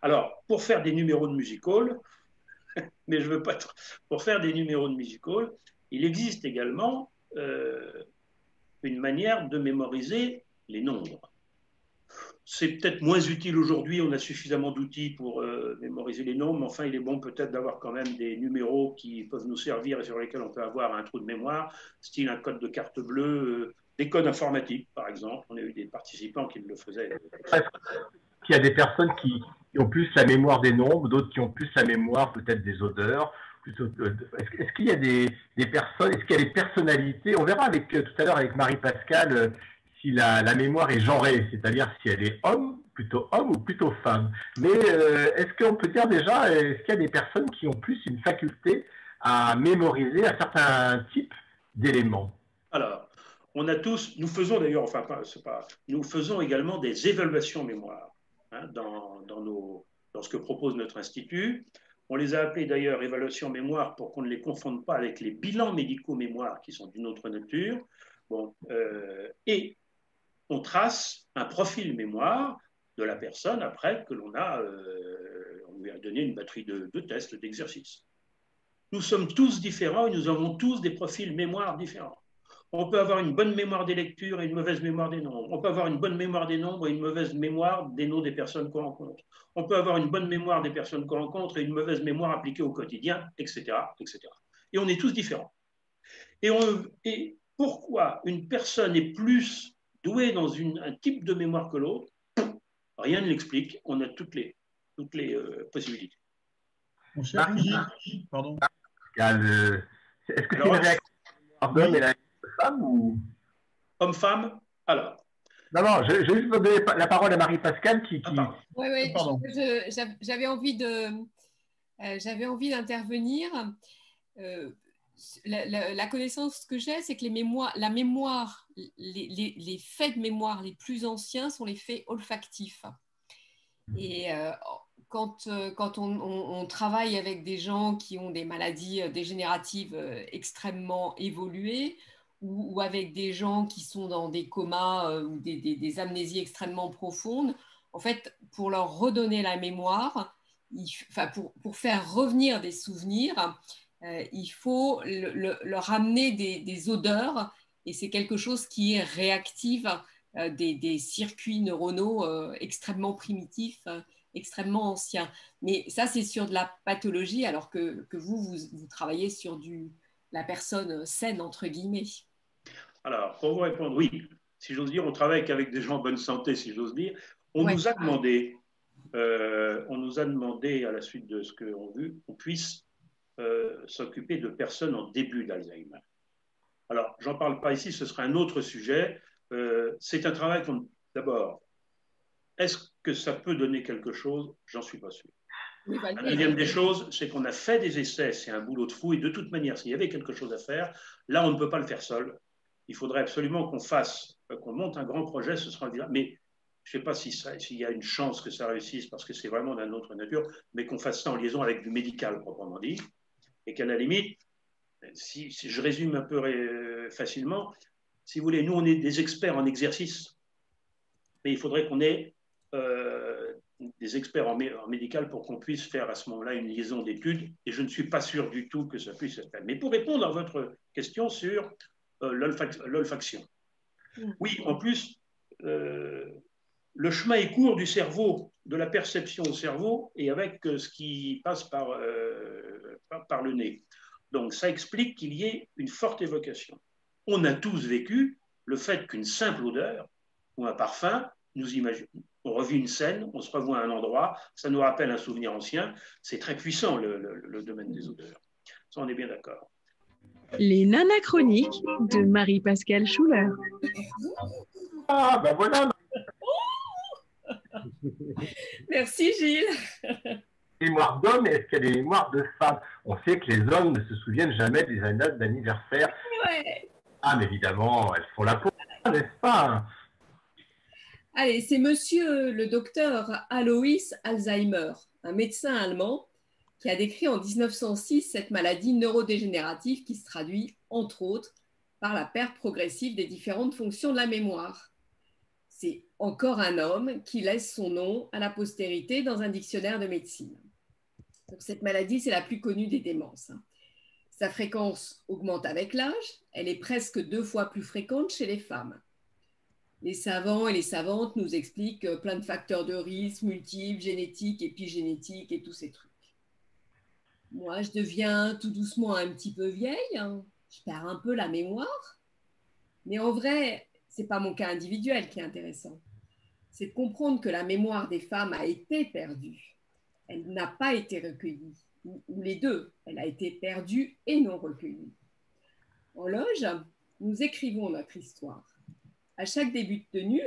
Alors, pour faire des numéros de music hall, mais je veux pas... Pour faire des numéros de music hall, il existe également une manière de mémoriser les nombres. C'est peut-être moins utile aujourd'hui, on a suffisamment d'outils pour mémoriser les nombres, mais enfin, il est bon peut-être d'avoir quand même des numéros qui peuvent nous servir et sur lesquels on peut avoir un trou de mémoire, style un code de carte bleue, des codes informatiques, par exemple. On a eu des participants qui le faisaient. Il y a des personnes qui ont plus la mémoire des nombres, d'autres qui ont plus la mémoire peut-être des odeurs. Est-ce qu'il y a des personnes, est-ce qu'il y a des personnalités? On verra tout à l'heure avec Marie-Pascale si la mémoire est genrée, c'est-à-dire si elle est homme, plutôt homme ou plutôt femme. Mais est-ce qu'on peut dire déjà, est-ce qu'il y a des personnes qui ont plus une faculté à mémoriser un certain type d'éléments? Alors, on a tous, nous faisons d'ailleurs, enfin, nous faisons également des évaluations mémoire hein, dans ce que propose notre institut. On les a appelés d'ailleurs évaluations mémoire pour qu'on ne les confonde pas avec les bilans médicaux mémoire qui sont d'une autre nature. Bon, et on trace un profil mémoire de la personne après que on lui a donné une batterie de tests, d'exercices. Nous sommes tous différents et nous avons tous des profils mémoire différents. On peut avoir une bonne mémoire des lectures et une mauvaise mémoire des nombres. On peut avoir une bonne mémoire des nombres et une mauvaise mémoire des noms des personnes qu'on rencontre. On peut avoir une bonne mémoire des personnes qu'on rencontre et une mauvaise mémoire appliquée au quotidien, etc., etc. Et on est tous différents. Et pourquoi une personne est plus douée dans un type de mémoire que l'autre? Rien ne l'explique. On a toutes les possibilités. Mon cher Gilles, pardon. Est-ce que c'est une réaction d'homme et la femme ou... Homme-femme? Alors. Non, je vais juste donner la parole à Marie-Pascale qui... Oui, j'avais envie d'intervenir. La connaissance que j'ai, c'est que les faits de mémoire les plus anciens sont les faits olfactifs. Et quand on travaille avec des gens qui ont des maladies dégénératives extrêmement évoluées ou avec des gens qui sont dans des comas ou des amnésies extrêmement profondes, en fait, pour leur redonner la mémoire, pour faire revenir des souvenirs, il faut leur amener des odeurs et c'est quelque chose qui réactive des circuits neuronaux extrêmement primitifs, extrêmement anciens. Mais ça, c'est sur de la pathologie, alors que vous travaillez sur la personne saine, entre guillemets. Alors, pour vous répondre, oui, si j'ose dire, on travaille qu'avec des gens en bonne santé, si j'ose dire. On nous a demandé, à la suite de ce qu'on a vu, qu'on puisse s'occuper de personnes en début d'Alzheimer. Alors, j'en parle pas ici, ce sera un autre sujet. C'est un travail d'abord, est-ce que ça peut donner quelque chose? J'en suis pas sûr. La deuxième des choses, c'est qu'on a fait des essais, c'est un boulot de fou, et de toute manière, s'il y avait quelque chose à faire, là, on ne peut pas le faire seul. Il faudrait absolument qu'on monte un grand projet, ce sera mais je ne sais pas s'il y a une chance que ça réussisse, parce que c'est vraiment d'une autre nature, mais qu'on fasse ça en liaison avec du médical, proprement dit, et qu'à la limite, si je résume un peu facilement, si vous voulez, nous, on est des experts en exercice, mais il faudrait qu'on ait des experts en médical pour qu'on puisse faire à ce moment-là une liaison d'études, et je ne suis pas sûr du tout que ça puisse se faire. Mais pour répondre à votre question sur l'olfaction, oui, en plus, le chemin est court du cerveau, de la perception au cerveau, et avec ce qui passe par le nez. Donc, ça explique qu'il y ait une forte évocation. On a tous vécu le fait qu'une simple odeur ou un parfum, on revit une scène, on se revoit à un endroit, ça nous rappelle un souvenir ancien. C'est très puissant, le domaine des odeurs. Ça, on est bien d'accord. Les nanas chroniques de Marie-Pascale Schuller. Ah, ben voilà. Merci Gilles. Mémoire d'homme, est-ce qu'il y a des mémoires de femmes? On sait que les hommes ne se souviennent jamais des anecdotes d'anniversaire. Ouais. Ah, mais évidemment, elles font la peau, n'est-ce pas? Allez, c'est monsieur le docteur Alois Alzheimer, un médecin allemand qui a décrit en 1906 cette maladie neurodégénérative qui se traduit, entre autres, par la perte progressive des différentes fonctions de la mémoire. C'est encore un homme qui laisse son nom à la postérité dans un dictionnaire de médecine. Donc, cette maladie, c'est la plus connue des démences. Sa fréquence augmente avec l'âge, elle est presque 2 fois plus fréquente chez les femmes. Les savants et les savantes nous expliquent plein de facteurs de risque multiples, génétiques, épigénétiques et tous ces trucs. Moi, je deviens tout doucement un petit peu vieille, hein. Je perds un peu la mémoire. Mais en vrai, ce n'est pas mon cas individuel qui est intéressant. C'est de comprendre que la mémoire des femmes a été perdue. Elle n'a pas été recueillie. Ou les deux. Elle a été perdue et non recueillie. En loge, nous écrivons notre histoire. À chaque début de tenue,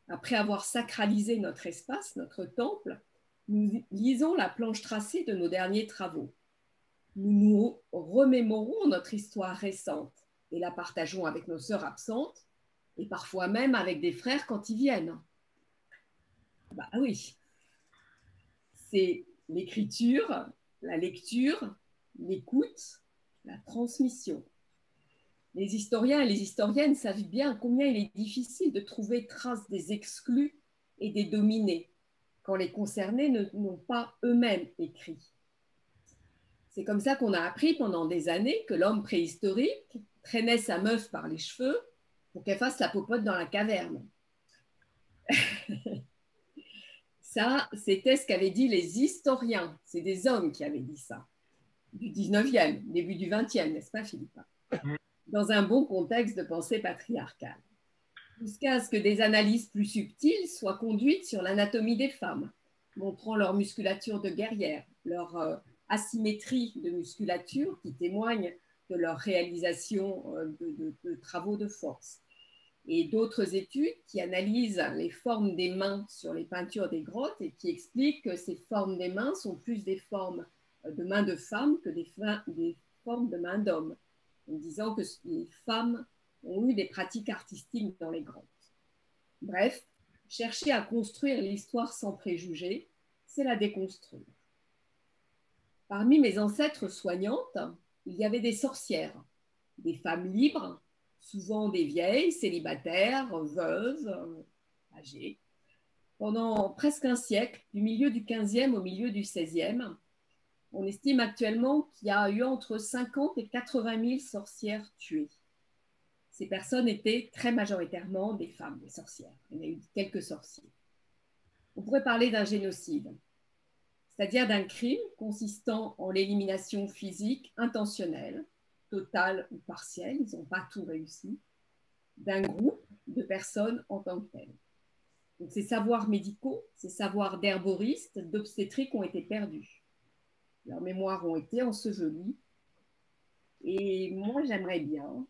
Après avoir sacralisé notre espace, notre temple, nous lisons la planche tracée de nos derniers travaux. Nous nous remémorons notre histoire récente et la partageons avec nos sœurs absentes et parfois même avec des frères quand ils viennent. Bah oui, c'est l'écriture, la lecture, l'écoute, la transmission. Les historiens et les historiennes savent bien combien il est difficile de trouver trace des exclus et des dominés quand les concernés n'ont pas eux-mêmes écrit. C'est comme ça qu'on a appris pendant des années que l'homme préhistorique traînait sa meuf par les cheveux pour qu'elle fasse la popote dans la caverne. Ça, c'était ce qu'avaient dit les historiens. C'est des hommes qui avaient dit ça. Du 19e, début du 20e, n'est-ce pas, Philippe? Dans un bon contexte de pensée patriarcale. Jusqu'à ce que des analyses plus subtiles soient conduites sur l'anatomie des femmes, montrant leur musculature de guerrière, leur asymétrie de musculature qui témoigne de leur réalisation de travaux de force. Et d'autres études qui analysent les formes des mains sur les peintures des grottes et qui expliquent que ces formes des mains sont plus des formes de mains de femmes que des formes de mains d'hommes, en disant que les femmes ont eu des pratiques artistiques dans les grottes. Bref, chercher à construire l'histoire sans préjugés, c'est la déconstruire. Parmi mes ancêtres soignantes, il y avait des sorcières, des femmes libres, souvent des vieilles, célibataires, veuves, âgées. Pendant presque un siècle, du milieu du 15e au milieu du 16e, on estime actuellement qu'il y a eu entre 50 et 80 000 sorcières tuées. Ces personnes étaient très majoritairement des femmes, des sorcières. Il y en a eu quelques sorciers. On pourrait parler d'un génocide, c'est-à-dire d'un crime consistant en l'élimination physique intentionnelle, totale ou partielle, ils n'ont pas tout réussi, d'un groupe de personnes en tant que telles. Donc, ces savoirs médicaux, ces savoirs d'herboristes, d'obstétriques ont été perdus. Leurs mémoires ont été ensevelies. Et moi, j'aimerais bien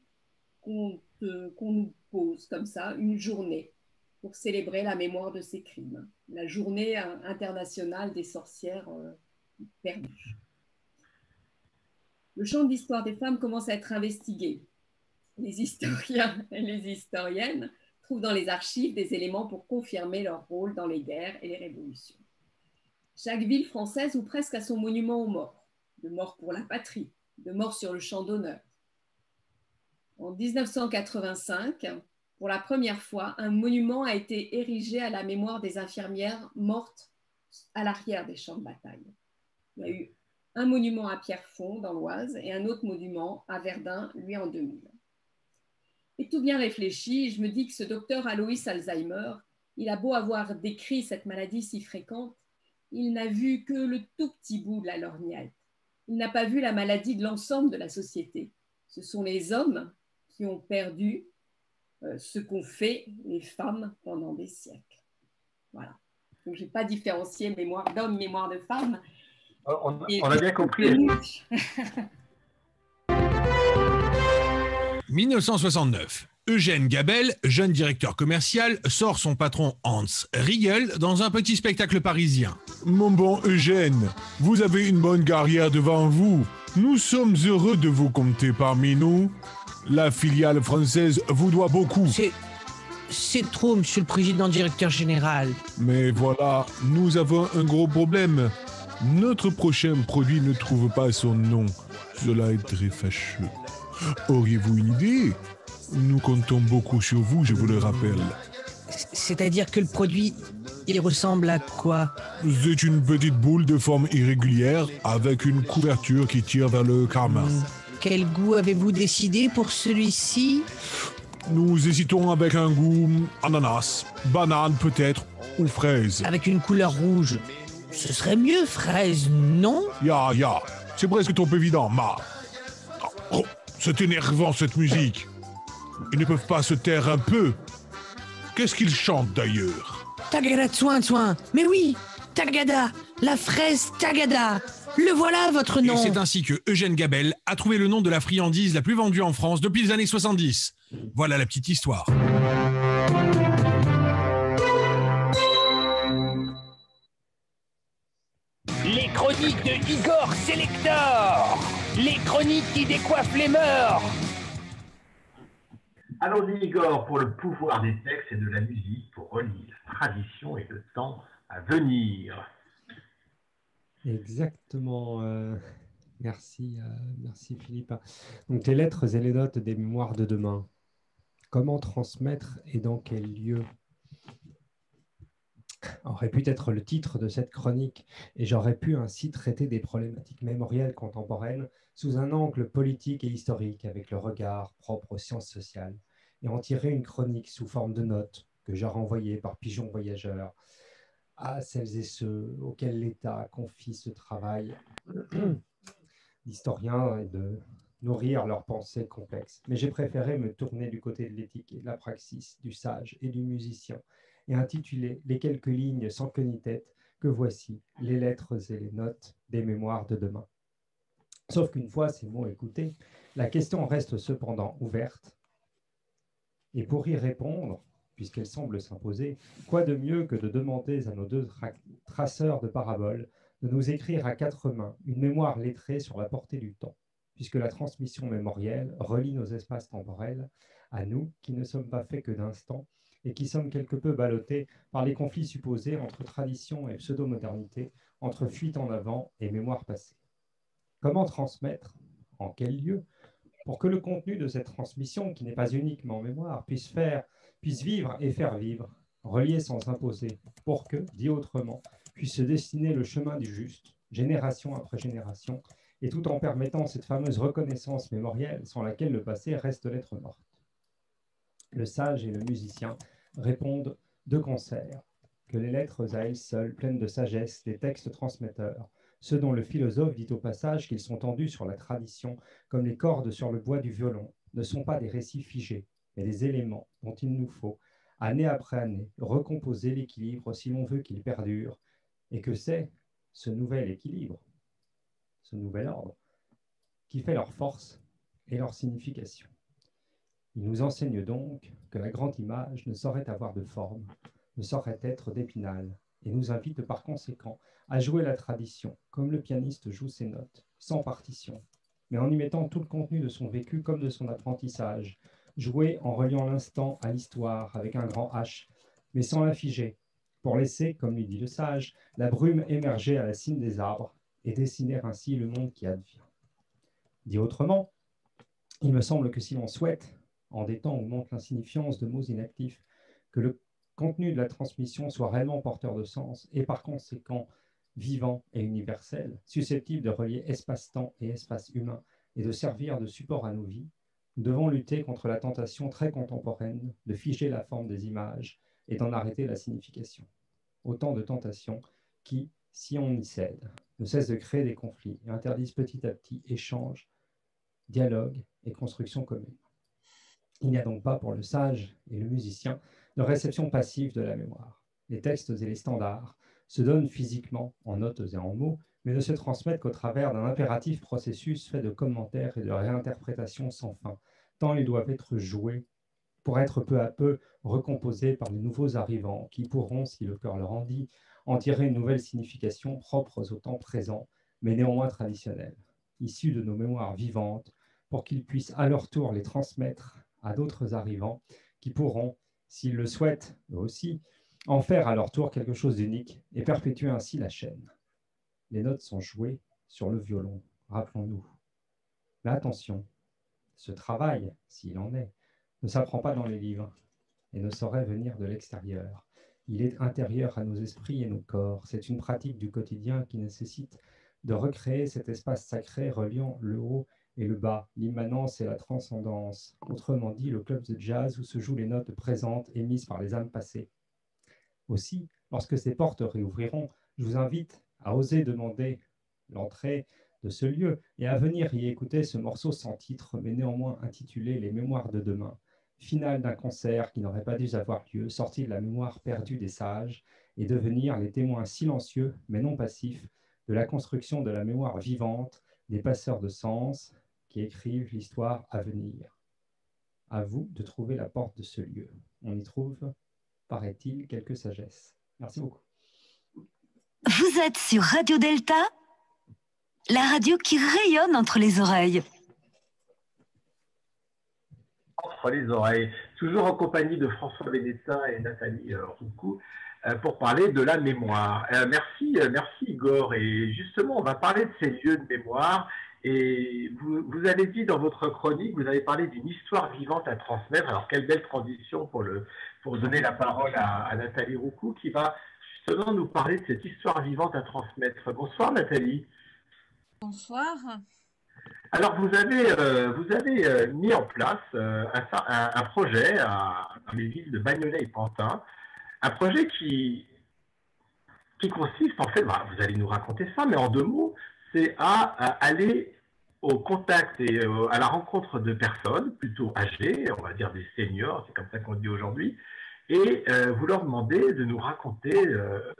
qu'on nous pose comme ça une journée pour célébrer la mémoire de ces crimes, la journée internationale des sorcières perdues. Le champ de l'histoire des femmes commence à être investigué. Les historiens et les historiennes trouvent dans les archives des éléments pour confirmer leur rôle dans les guerres et les révolutions. Chaque ville française ou presque a son monument aux morts, de morts pour la patrie, de morts sur le champ d'honneur. En 1985, pour la première fois, un monument a été érigé à la mémoire des infirmières mortes à l'arrière des champs de bataille. Il y a eu un monument à Pierrefonds, dans l'Oise, et un autre monument à Verdun, lui en 2000. Et tout bien réfléchi, je me dis que ce docteur Alois Alzheimer, il a beau avoir décrit cette maladie si fréquente, il n'a vu que le tout petit bout de la lorgnette. Il n'a pas vu la maladie de l'ensemble de la société. Ce sont les hommes qui ont perdu ce qu'ont fait les femmes pendant des siècles. Voilà. Donc, je n'ai pas différencié mémoire d'hommes, mémoire de femmes. On a bien compris. 1969. Eugène Gabel, jeune directeur commercial, sort son patron Hans Riegel dans un petit spectacle parisien. Mon bon Eugène, vous avez une bonne carrière devant vous. Nous sommes heureux de vous compter parmi nous. La filiale française vous doit beaucoup. C'est trop, monsieur le président directeur général. Mais voilà, nous avons un gros problème. Notre prochain produit ne trouve pas son nom. Cela est très fâcheux. Auriez-vous une idée ? Nous comptons beaucoup sur vous, je vous le rappelle. C'est-à-dire que le produit, il ressemble à quoi ? C'est une petite boule de forme irrégulière avec une couverture qui tire vers le carmin. Quel goût avez-vous décidé pour celui-ci ? Nous hésitons avec un goût ananas, banane peut-être, ou fraise. Avec une couleur rouge. Ce serait mieux fraise, non ? Ya, c'est presque trop évident, ma. Oh, c'est énervant cette musique. Ils ne peuvent pas se taire un peu. Qu'est-ce qu'ils chantent d'ailleurs ? Tagada Tsouin. Mais oui, Tagada, la fraise Tagada. Le voilà votre nom. Et c'est ainsi que Eugène Gabel a trouvé le nom de la friandise la plus vendue en France depuis les années 70. Voilà la petite histoire. chroniques de Igor Selector. Les chroniques qui décoiffent les mœurs. Allons-y, Igor, pour le pouvoir des textes et de la musique, pour relier la tradition et le temps à venir. Exactement. Merci, merci Philippe. Donc, les lettres et les notes des mémoires de demain. Comment transmettre et dans quel lieu aurait pu être le titre de cette chronique, et j'aurais pu ainsi traiter des problématiques mémorielles contemporaines sous un angle politique et historique avec le regard propre aux sciences sociales, et en tirer une chronique sous forme de notes que j'aurais envoyées par pigeon voyageur à celles et ceux auxquels l'État confie ce travail d'historien et de nourrir leurs pensées complexes. Mais j'ai préféré me tourner du côté de l'éthique et de la praxis, du sage et du musicien, et intituler les quelques lignes sans queue ni tête que voici, les lettres et les notes des mémoires de demain. Sauf qu'une fois ces mots écoutés, la question reste cependant ouverte. Et pour y répondre, puisqu'elle semble s'imposer, quoi de mieux que de demander à nos deux traceurs de paraboles de nous écrire à quatre mains une mémoire lettrée sur la portée du temps, puisque la transmission mémorielle relie nos espaces temporels à nous qui ne sommes pas faits que d'instants et qui sommes quelque peu ballottés par les conflits supposés entre tradition et pseudo-modernité, entre fuite en avant et mémoire passée. Comment transmettre? En quel lieu? Pour que le contenu de cette transmission, qui n'est pas uniquement mémoire, puisse vivre et faire vivre, relier sans imposer, pour que, dit autrement, puisse se dessiner le chemin du juste, génération après génération, et tout en permettant cette fameuse reconnaissance mémorielle sans laquelle le passé reste lettre morte. Le sage et le musicien répondent de concert que les lettres à elles seules, pleines de sagesse, des textes transmetteurs, ceux dont le philosophe dit au passage qu'ils sont tendus sur la tradition comme les cordes sur le bois du violon, ne sont pas des récits figés, mais des éléments dont il nous faut, année après année, recomposer l'équilibre si l'on veut qu'il perdure, et que c'est ce nouvel équilibre, ce nouvel ordre, qui fait leur force et leur signification. Il nous enseigne donc que la grande image ne saurait avoir de forme, ne saurait être d'épinal, et nous invite par conséquent à jouer la tradition, comme le pianiste joue ses notes, sans partition, mais en y mettant tout le contenu de son vécu comme de son apprentissage, jouer en reliant l'instant à l'histoire avec un grand H, mais sans la figer, pour laisser, comme lui dit le sage, la brume émerger à la cime des arbres et dessiner ainsi le monde qui advient. Dit autrement, il me semble que si l'on souhaite, en des temps où monte l'insignifiance de mots inactifs, que le contenu de la transmission soit réellement porteur de sens et par conséquent vivant et universel, susceptible de relier espace-temps et espace humain et de servir de support à nos vies, nous devons lutter contre la tentation très contemporaine de figer la forme des images et d'en arrêter la signification. Autant de tentations qui, si on y cède, ne cessent de créer des conflits et interdisent petit à petit échanges, dialogues et construction commune. Il n'y a donc pas pour le sage et le musicien de réception passive de la mémoire. Les textes et les standards se donnent physiquement en notes et en mots, mais ne se transmettent qu'au travers d'un impératif processus fait de commentaires et de réinterprétations sans fin, tant ils doivent être joués pour être peu à peu recomposés par les nouveaux arrivants qui pourront, si le cœur leur en dit, en tirer une nouvelle signification propre au temps présent, mais néanmoins traditionnelle, issue de nos mémoires vivantes, pour qu'ils puissent à leur tour les transmettre à d'autres arrivants qui pourront, s'ils le souhaitent eux aussi, en faire à leur tour quelque chose d'unique et perpétuer ainsi la chaîne. Les notes sont jouées sur le violon, rappelons-nous. Mais attention, ce travail, s'il en est, ne s'apprend pas dans les livres et ne saurait venir de l'extérieur. Il est intérieur à nos esprits et nos corps. C'est une pratique du quotidien qui nécessite de recréer cet espace sacré reliant le haut et le bas, l'immanence et la transcendance. Autrement dit, le club de jazz où se jouent les notes présentes émises par les âmes passées. Aussi, lorsque ces portes réouvriront, je vous invite à oser demander l'entrée de ce lieu et à venir y écouter ce morceau sans titre, mais néanmoins intitulé « Les mémoires de demain », finale d'un concert qui n'aurait pas dû avoir lieu, sorti de la mémoire perdue des sages, et devenir les témoins silencieux, mais non passifs, de la construction de la mémoire vivante des passeurs de sens qui écrivent l'histoire à venir. À vous de trouver la porte de ce lieu. On y trouve, paraît-il, quelques sagesses. Merci beaucoup. Vous êtes sur Radio Delta, la radio qui rayonne entre les oreilles. Entre les oreilles, toujours en compagnie de François Bénessin et Nathalie Roucou pour parler de la mémoire. Merci Igor. Et justement, on va parler de ces lieux de mémoire. Et vous avez dit dans votre chronique, vous avez parlé d'une histoire vivante à transmettre. Alors, quelle belle transition pour donner la parole à Nathalie Roucou qui va justement nous parler de cette histoire vivante à transmettre. Bonsoir Nathalie. Bonsoir. Alors, vous avez mis en place un projet dans les villes de Bagnolet et Pantin, un projet qui consiste, en fait, vous allez nous raconter ça, mais en 2 mots, c'est à aller au contact et à la rencontre de personnes plutôt âgées, on va dire des seniors, c'est comme ça qu'on dit aujourd'hui, et vous leur demandez de nous raconter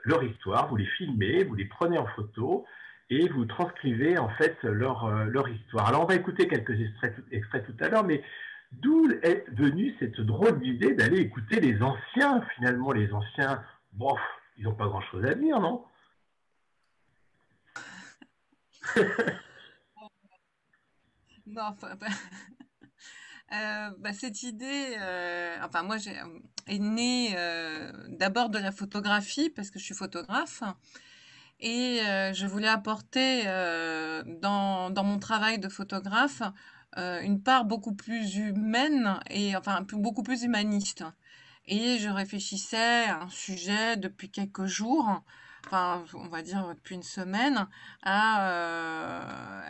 leur histoire, vous les filmez, vous les prenez en photo, et vous transcrivez en fait leur histoire. Alors on va écouter quelques extraits tout à l'heure, mais d'où est venue cette drôle d'idée d'aller écouter les anciens? Finalement, les anciens, bon, ils n'ont pas grand-chose à dire, non? Non, cette idée, enfin moi, est née d'abord de la photographie, parce que je suis photographe. Et je voulais apporter dans mon travail de photographe une part beaucoup plus humaine et enfin beaucoup plus humaniste. Et je réfléchissais à un sujet depuis quelques jours, enfin on va dire depuis une semaine, à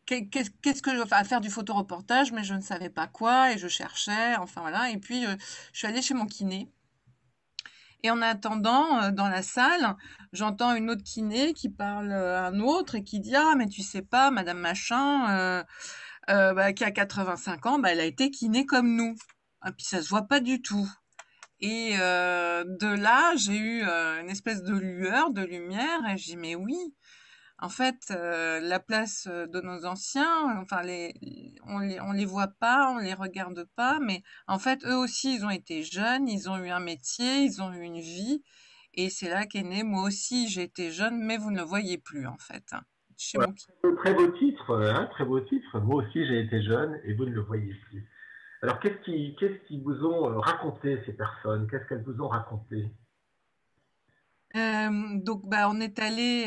qu'est-ce que à faire du photoreportage, mais je ne savais pas quoi et je cherchais, enfin voilà. Et puis je suis allée chez mon kiné. Et en attendant, dans la salle, j'entends une autre kiné qui parle à un autre et qui dit: «Ah, mais tu sais pas, Madame Machin, qui a 85 ans, elle a été kiné comme nous». Et puis ça se voit pas du tout. Et de là, j'ai eu une espèce de lueur, de lumière, et j'ai dit: «Mais oui, en fait, la place de nos anciens, enfin on les voit pas, on les regarde pas, mais en fait eux aussi ils ont été jeunes, ils ont eu un métier, ils ont eu une vie, et c'est là qu'est né. Moi aussi j'ai été jeune, mais vous ne le voyez plus en fait. Chez Voilà. mon... Très beau titre, très beau titre. Moi aussi j'ai été jeune et vous ne le voyez plus. Alors qu'est-ce qui vous ont raconté ces personnes? Qu'est-ce qu'elles vous ont raconté? Donc on est allé,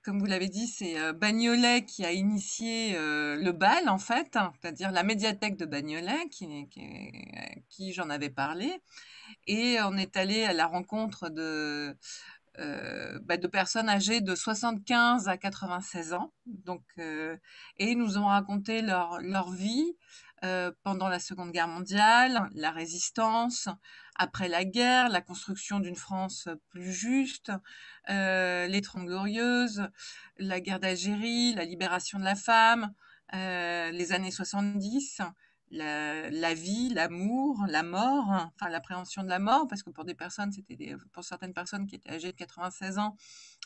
comme vous l'avez dit, c'est Bagnolet qui a initié le bal en fait, hein, c'est-à-dire la médiathèque de Bagnolet qui j'en avais parlé, et on est allé à la rencontre de personnes âgées de 75 à 96 ans, donc et ils nous ont raconté leur vie pendant la Seconde Guerre mondiale, la résistance, après la guerre, la construction d'une France plus juste, les Trente Glorieuses, la guerre d'Algérie, la libération de la femme, les années 70, la vie, l'amour, la mort, enfin l'appréhension de la mort, parce que pour pour certaines personnes qui étaient âgées de 96 ans,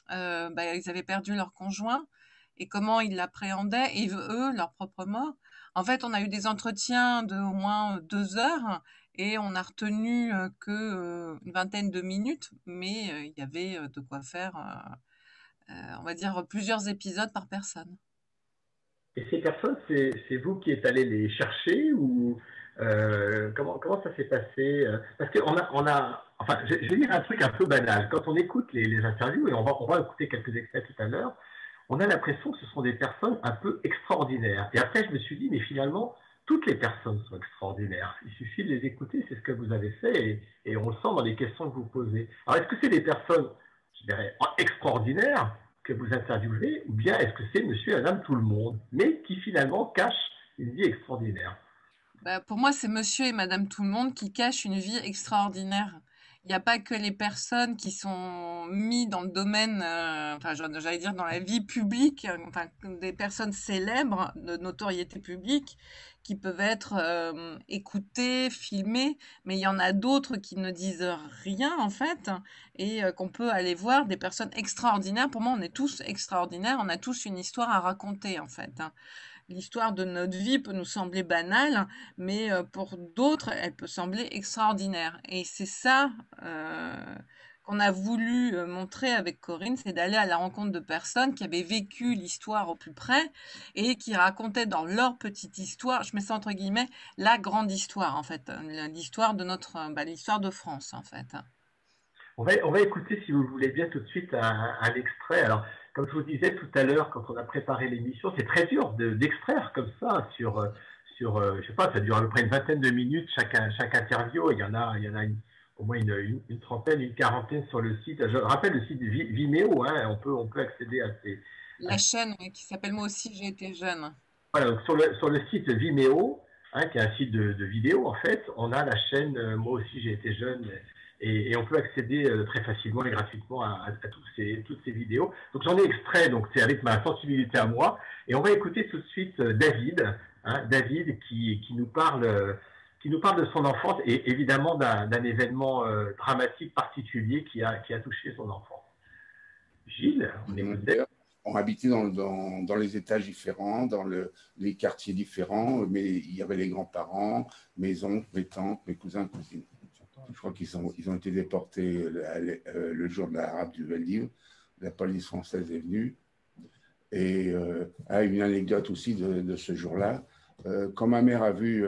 ils avaient perdu leur conjoint, et comment ils l'appréhendaient, et eux, leur propre mort. En fait, on a eu des entretiens de au moins 2 heures, et on a retenu que une vingtaine de minutes, mais il y avait de quoi faire, on va dire, plusieurs épisodes par personne. Et ces personnes, c'est vous qui êtes allé les chercher ou comment ça s'est passé? Parce qu'on enfin, je vais dire un truc un peu banal. Quand on écoute les interviews, et on va écouter quelques extraits tout à l'heure, on a l'impression que ce sont des personnes un peu extraordinaires. Et après, je me suis dit, mais finalement, toutes les personnes sont extraordinaires. Il suffit de les écouter, c'est ce que vous avez fait, et on le sent dans les questions que vous posez. Alors, est-ce que c'est des personnes, je dirais, extraordinaires que vous interviewez, ou bien est-ce que c'est monsieur et madame tout le monde, mais qui finalement cachent une vie extraordinaire? Pour moi, c'est monsieur et madame tout le monde qui cachent une vie extraordinaire. Il n'y a pas que les personnes qui sont mises dans le domaine, enfin, j'allais dire dans la vie publique, enfin, des personnes célèbres de notoriété publique qui peuvent être écoutées, filmées, mais il y en a d'autres qui ne disent rien en fait, et qu'on peut aller voir, des personnes extraordinaires. Pour moi, on est tous extraordinaires, on a tous une histoire à raconter en fait, hein. L'histoire de notre vie peut nous sembler banale, mais pour d'autres, elle peut sembler extraordinaire. Et c'est ça qu'on a voulu montrer avec Corinne, c'est d'aller à la rencontre de personnes qui avaient vécu l'histoire au plus près et qui racontaient dans leur petite histoire, je mets ça entre guillemets, la grande histoire en fait, l'histoire de l'histoire de France en fait. On va écouter, si vous le voulez bien, tout de suite un extrait. Alors, comme je vous disais tout à l'heure, quand on a préparé l'émission, c'est très dur d'extraire comme ça sur, je sais pas, ça dure à peu près une vingtaine de minutes chaque interview. Il y en a au moins une trentaine, une quarantaine sur le site. Je rappelle le site Vimeo, hein, on peut accéder à ces... La chaîne qui s'appelle Moi aussi j'ai été jeune. Voilà, donc sur le site Vimeo, hein, qui est un site de vidéo en fait, on a la chaîne Moi aussi j'ai été jeune. Et on peut accéder très facilement et gratuitement à toutes ces vidéos. Donc j'en ai extrait, donc c'est avec ma sensibilité à moi. Et on va écouter tout de suite David, hein, David qui nous parle de son enfance et évidemment d'un événement dramatique particulier qui a touché son enfance. Gilles, on écoutait. On habitait dans les étages différents, dans les quartiers différents, mais il y avait les grands-parents, mes oncles, mes tantes, mes cousins, cousines. Je crois qu'ils ont été déportés le jour de la rafle du Veldiv. La police française est venue. Et une anecdote aussi de ce jour-là. Quand ma mère a vu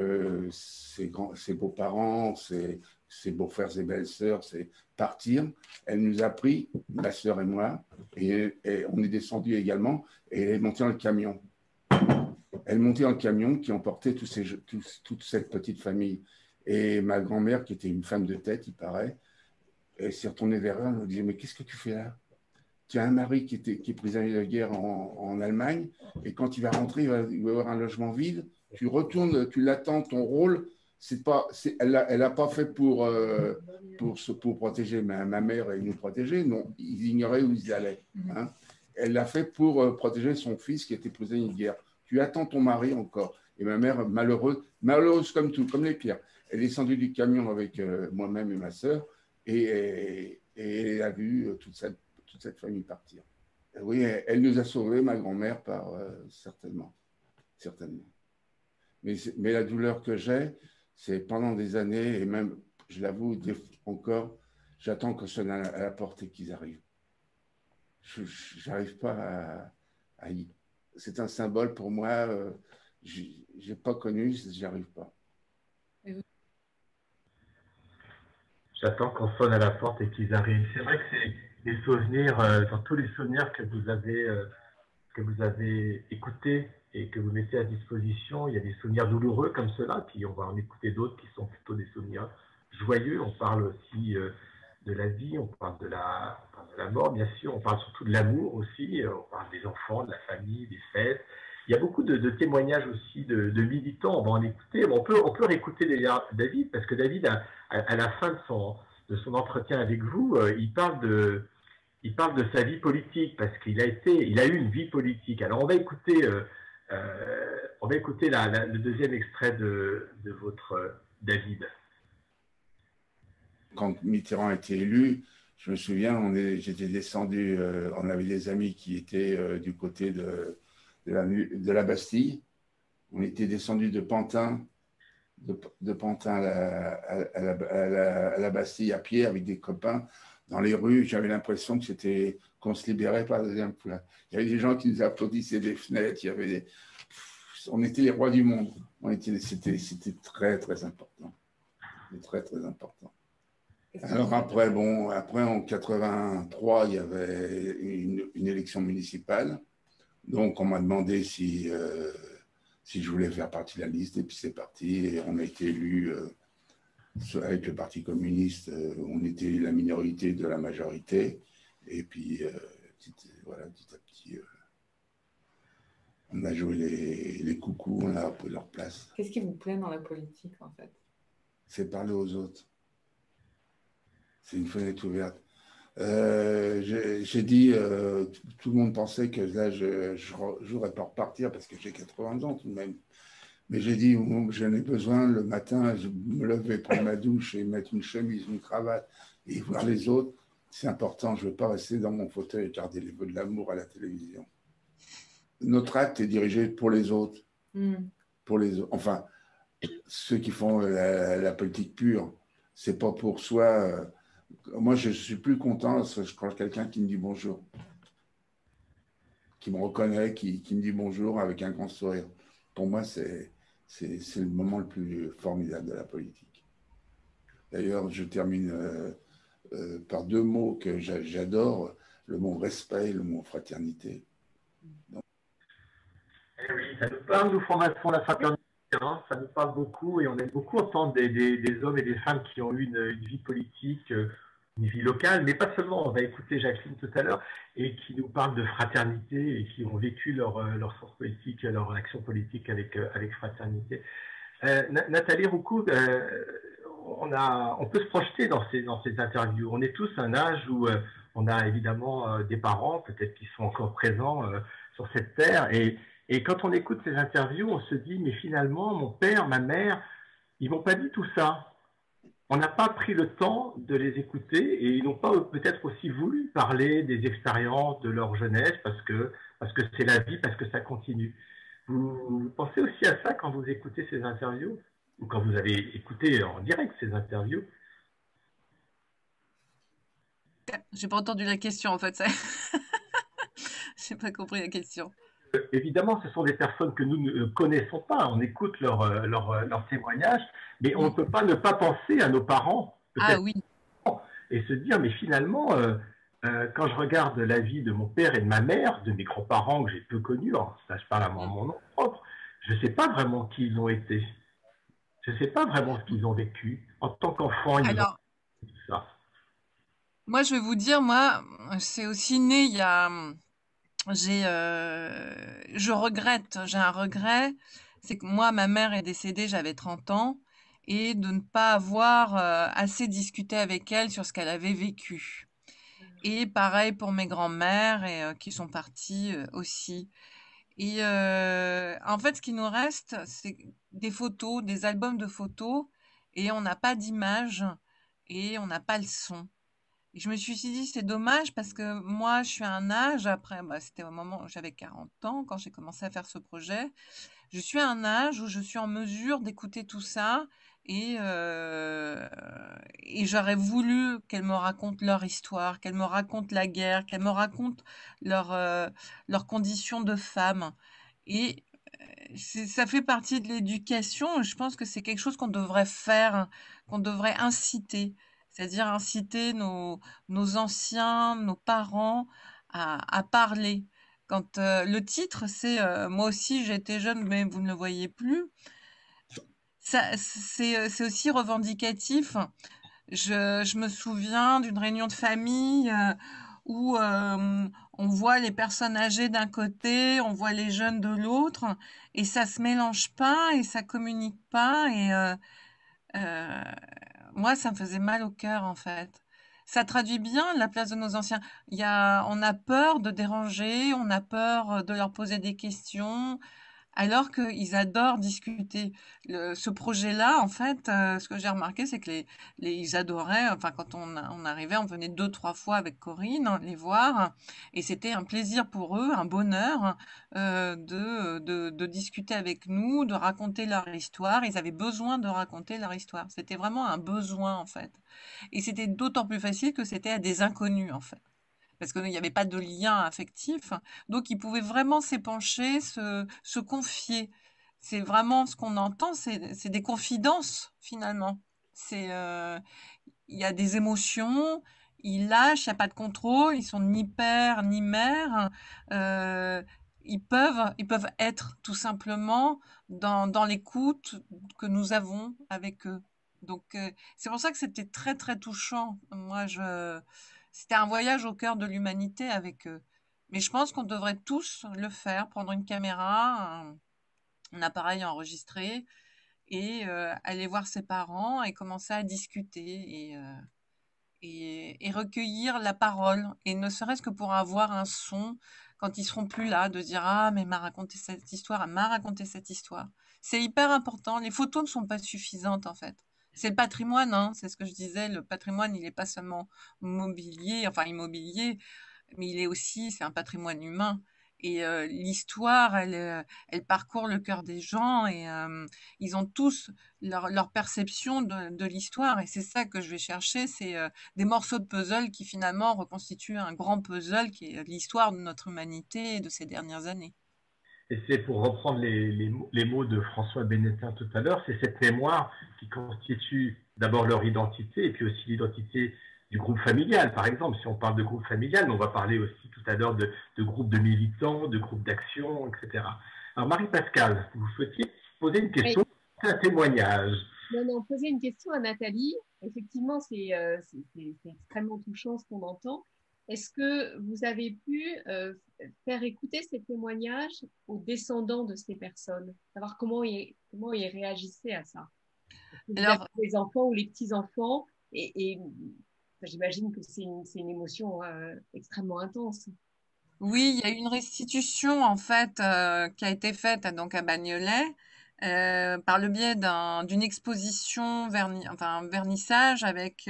ses beaux-parents, ses beaux-frères et belles-sœurs partir, elle nous a pris, ma sœur et moi, et on est descendu également, et elle est montée dans le camion. Elle est montée dans le camion qui emportait toute cette petite famille. Et ma grand-mère, qui était une femme de tête, il paraît, elle s'est retournée vers elle, elle me disait « Mais qu'est-ce que tu fais là? Tu as un mari qui est prisonnier de guerre en Allemagne, et quand il va rentrer, il va avoir un logement vide. Tu retournes, tu l'attends, ton rôle, elle n'a pas fait pour protéger ma mère et nous protéger. Non, ils ignoraient où ils allaient. Hein. Elle l'a fait pour protéger son fils qui était prisonnier de guerre. Tu attends ton mari encore. » Et ma mère, malheureuse comme tout, comme les pierres, elle est descendue du camion avec moi-même et ma sœur et elle a vu toute cette famille partir. Et oui, elle nous a sauvés, ma grand-mère, certainement. Mais la douleur que j'ai, c'est pendant des années, et même, je l'avoue encore, j'attends que sonne à la porte et qu'ils arrivent. Je n'arrive pas à y... C'est un symbole pour moi, je n'ai pas connu, j'y arrive pas. J'attends qu'on sonne à la porte et qu'ils arrivent. C'est vrai que c'est des souvenirs, dans tous les souvenirs que vous avez écoutés et que vous mettez à disposition, il y a des souvenirs douloureux comme cela, puis on va en écouter d'autres qui sont plutôt des souvenirs joyeux. On parle aussi de la vie, on parle de la mort, bien sûr, on parle surtout de l'amour aussi, on parle des enfants, de la famille, des fêtes. Il y a beaucoup de témoignages aussi de militants, on va en écouter. Bon, on peut réécouter David, parce que David, à la fin de son entretien avec vous, il parle de sa vie politique, parce qu'il a eu une vie politique. Alors on va écouter le deuxième extrait de votre David. Quand Mitterrand a été élu, je me souviens, j'étais descendu, on avait des amis qui étaient du côté de la Bastille. On était descendu de Pantin, à la Bastille à pied avec des copains dans les rues. J'avais l'impression qu'on se libérait par la deuxième fois. Il y avait des gens qui nous applaudissaient des fenêtres. On était les rois du monde. C'était très, très important. C'était très, très important. Alors après en 83, il y avait une élection municipale. Donc, on m'a demandé si je voulais faire partie de la liste, et puis c'est parti. Et on a été élus avec le Parti communiste. On était la minorité de la majorité. Et puis, petit à petit, on a joué les coucous, on a pris leur place. Qu'est-ce qui vous plaît dans la politique, en fait? C'est parler aux autres. C'est une fenêtre ouverte. J'ai dit, tout le monde pensait que là, je n'aurais pas repartir parce que j'ai 80 ans tout de même. Mais j'ai dit, j'en ai besoin le matin, je me lever, prendre ma douche et mettre une chemise, une cravate et voir les autres. C'est important, je ne veux pas rester dans mon fauteuil et regarder les vœux de l'amour à la télévision. Notre acte est dirigé pour les autres. Pour les autres. Enfin, ceux qui font la politique pure, ce n'est pas pour soi. Moi, je suis plus content parce que je crois quelqu'un qui me dit bonjour, qui me reconnaît, qui me dit bonjour avec un grand sourire. Pour moi, c'est le moment le plus formidable de la politique. D'ailleurs, je termine par deux mots que j'adore, le mot respect et le mot fraternité. Donc, eh oui, ça nous parle, nous, Francs-maçons, la fraternité, hein, ça nous parle beaucoup et on aime beaucoup entendre des hommes et des femmes qui ont eu une vie politique, une vie locale, mais pas seulement. On va écouter Jacqueline tout à l'heure et qui nous parle de fraternité et qui ont vécu leur sens politique, leur action politique avec fraternité. Nathalie Roucou, on peut se projeter dans ces interviews. On est tous à un âge où on a évidemment des parents, peut-être qui sont encore présents sur cette terre. Et quand on écoute ces interviews, on se dit, mais finalement, mon père, ma mère, ils m'ont pas dit tout ça. On n'a pas pris le temps de les écouter et ils n'ont pas peut-être aussi voulu parler des expériences de leur jeunesse parce que c'est la vie, parce que ça continue. Vous pensez aussi à ça quand vous écoutez ces interviews ou quand vous avez écouté en direct ces interviews? J'ai pas entendu la question en fait. J'ai pas compris la question. Évidemment, ce sont des personnes que nous ne connaissons pas. On écoute leurs témoignages, mais on ne peut pas ne pas penser à nos parents. Ah oui. Et se dire, mais finalement, quand je regarde la vie de mon père et de ma mère, de mes grands-parents que j'ai peu connus, alors, ça je parle à mon nom propre, je ne sais pas vraiment qui ils ont été. Je ne sais pas vraiment ce qu'ils ont vécu. En tant qu'enfant, ils ont tout ça. Moi, je vais vous dire, moi, c'est aussi né il y a... je regrette, j'ai un regret, c'est que moi, ma mère est décédée, j'avais 30 ans, et de ne pas avoir assez discuté avec elle sur ce qu'elle avait vécu. Et pareil pour mes grands-mères et qui sont parties aussi. Et en fait, ce qui nous reste, c'est des photos, des albums de photos, et on n'a pas d'image et on n'a pas le son. Et je me suis dit, c'est dommage parce que moi, je suis à un âge, après, c'était au moment où j'avais 40 ans, quand j'ai commencé à faire ce projet, je suis à un âge où je suis en mesure d'écouter tout ça et j'aurais voulu qu'elles me racontent leur histoire, qu'elles me racontent la guerre, qu'elles me racontent leurs conditions de femmes. Et ça fait partie de l'éducation. Je pense que c'est quelque chose qu'on devrait faire, qu'on devrait inciter. C'est-à-dire inciter nos anciens, nos parents à parler. Quand le titre, c'est Moi aussi j'étais jeune, mais vous ne le voyez plus. C'est aussi revendicatif. Je me souviens d'une réunion de famille où on voit les personnes âgées d'un côté, on voit les jeunes de l'autre, et ça se mélange pas et ça communique pas. Et moi, ça me faisait mal au cœur, en fait. Ça traduit bien la place de nos anciens. On a peur de déranger, on a peur de leur poser des questions, alors qu'ils adorent discuter. Ce projet-là, en fait, ce que j'ai remarqué, c'est que ils adoraient, enfin, quand on arrivait, on venait 2-3 fois avec Corinne, les voir, et c'était un plaisir pour eux, un bonheur, de discuter avec nous, de raconter leur histoire. Ils avaient besoin de raconter leur histoire. C'était vraiment un besoin, en fait. Et c'était d'autant plus facile que c'était à des inconnus, en fait. Parce qu'il n'y avait pas de lien affectif, donc ils pouvaient vraiment s'épancher, se confier. C'est vraiment ce qu'on entend, c'est des confidences finalement. Il y a des émotions, ils lâchent, il n'y a pas de contrôle, ils sont ni père ni mère. Ils peuvent être tout simplement dans l'écoute que nous avons avec eux. Donc c'est pour ça que c'était très très touchant. C'était un voyage au cœur de l'humanité avec eux. Mais je pense qu'on devrait tous le faire, prendre une caméra, un appareil enregistré et aller voir ses parents et commencer à discuter et recueillir la parole. Et ne serait-ce que pour avoir un son quand ils seront plus là, de dire « Ah, mais elle m'a raconté cette histoire, elle m'a raconté cette histoire ». C'est hyper important. Les photos ne sont pas suffisantes en fait. C'est le patrimoine, hein, c'est ce que je disais, le patrimoine, il n'est pas seulement immobilier, mais c'est un patrimoine humain. Et l'histoire, elle parcourt le cœur des gens et ils ont tous leur perception de l'histoire. Et c'est ça que je vais chercher, c'est des morceaux de puzzle qui finalement reconstituent un grand puzzle qui est l'histoire de notre humanité et de ces dernières années. Et c'est pour reprendre les mots de François Bénétin tout à l'heure, c'est cette mémoire qui constitue d'abord leur identité et puis aussi l'identité du groupe familial. Par exemple, si on parle de groupe familial, mais on va parler aussi tout à l'heure de groupes de militants, de groupes d'action, etc. Alors Marie-Pascale, vous souhaitiez poser une question, un témoignage. Non, poser une question à Nathalie. Effectivement, c'est extrêmement touchant ce qu'on entend. Est-ce que vous avez pu faire écouter ces témoignages aux descendants de ces personnes, savoir comment ils réagissaient à ça? Alors, les enfants ou les petits-enfants, et j'imagine que c'est une émotion extrêmement intense. Oui, il y a eu une restitution en fait qui a été faite donc à Bagnolet par le biais d'une exposition vernissage avec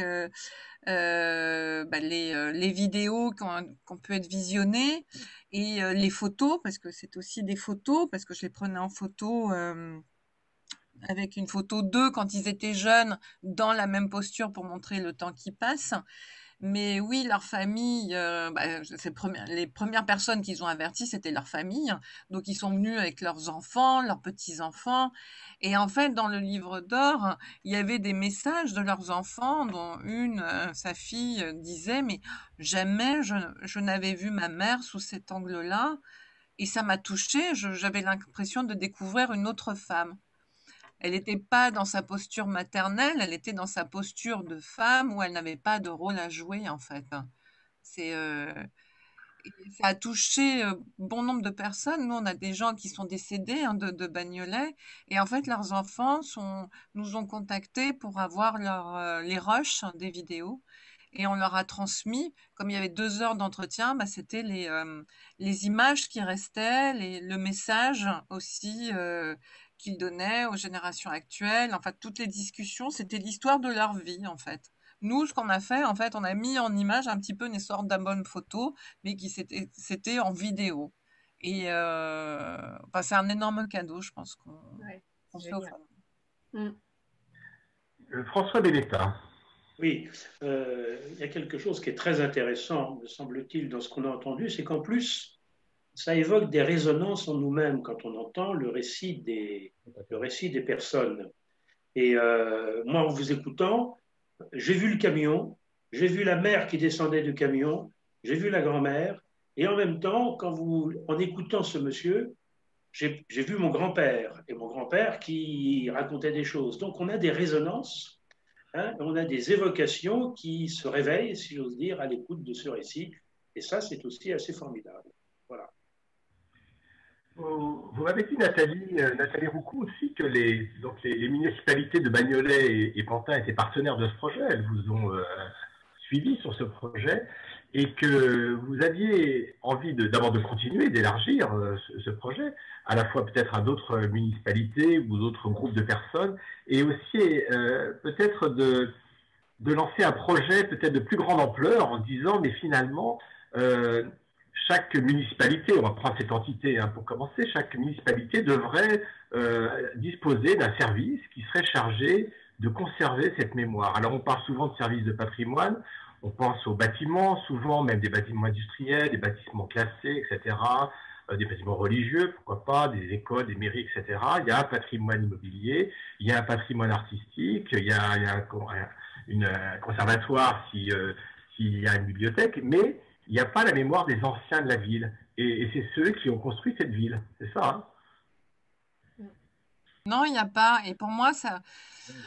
les vidéos qui ont pu être visionnées et les photos, parce que c'est aussi des photos, parce que je les prenais en photo avec une photo d'eux quand ils étaient jeunes dans la même posture pour montrer le temps qui passe. Mais oui, leur famille, les premières personnes qu'ils ont averties, c'était leur famille. Donc, ils sont venus avec leurs enfants, leurs petits-enfants. Et en fait, dans le livre d'or, il y avait des messages de leurs enfants, dont sa fille, disait, mais jamais je n'avais vu ma mère sous cet angle-là. Et ça m'a touchée. J'avais l'impression de découvrir une autre femme. Elle n'était pas dans sa posture maternelle, elle était dans sa posture de femme où elle n'avait pas de rôle à jouer en fait. Ça a touché bon nombre de personnes. Nous, on a des gens qui sont décédés de Bagnolet et en fait, leurs enfants nous ont contactés pour avoir les rushs des vidéos et on leur a transmis, comme il y avait 2 heures d'entretien, c'était les images qui restaient, le message aussi qu'ils donnaient aux générations actuelles. En fait, toutes les discussions, c'était l'histoire de leur vie, en fait. Nous, ce qu'on a fait, en fait, on a mis en image un petit peu une sorte d'album photo, mais c'était en vidéo. Et c'est un énorme cadeau, je pense qu'on fait aux femmes. François Bénétin. Oui, il y a quelque chose qui est très intéressant, me semble-t-il, dans ce qu'on a entendu, c'est qu'en plus, ça évoque des résonances en nous-mêmes quand on entend le récit des personnes. Et moi, en vous écoutant, j'ai vu le camion, j'ai vu la mère qui descendait du camion, j'ai vu la grand-mère, et en même temps, en écoutant ce monsieur, j'ai vu mon grand-père, et mon grand-père qui racontait des choses. Donc, on a des résonances, on a des évocations qui se réveillent, si j'ose dire, à l'écoute de ce récit, et ça, c'est aussi assez formidable. Voilà. Vous m'avez dit, Nathalie Roucou, aussi que les municipalités de Bagnolet et Pantin étaient partenaires de ce projet. Elles vous ont suivi sur ce projet et que vous aviez envie d'abord de continuer, d'élargir ce projet, à la fois peut-être à d'autres municipalités ou d'autres groupes de personnes, et aussi peut-être de lancer un projet peut-être de plus grande ampleur en disant, mais finalement, chaque municipalité, on va prendre cette entité pour commencer, chaque municipalité devrait disposer d'un service qui serait chargé de conserver cette mémoire. Alors on parle souvent de services de patrimoine, on pense aux bâtiments, souvent même des bâtiments industriels, des bâtiments classés, etc., des bâtiments religieux, pourquoi pas, des écoles, des mairies, etc. Il y a un patrimoine immobilier, il y a un patrimoine artistique, il y a un conservatoire s'il y a une bibliothèque, mais il n'y a pas la mémoire des anciens de la ville. Et c'est ceux qui ont construit cette ville. C'est ça, Non, il n'y a pas. Et pour moi,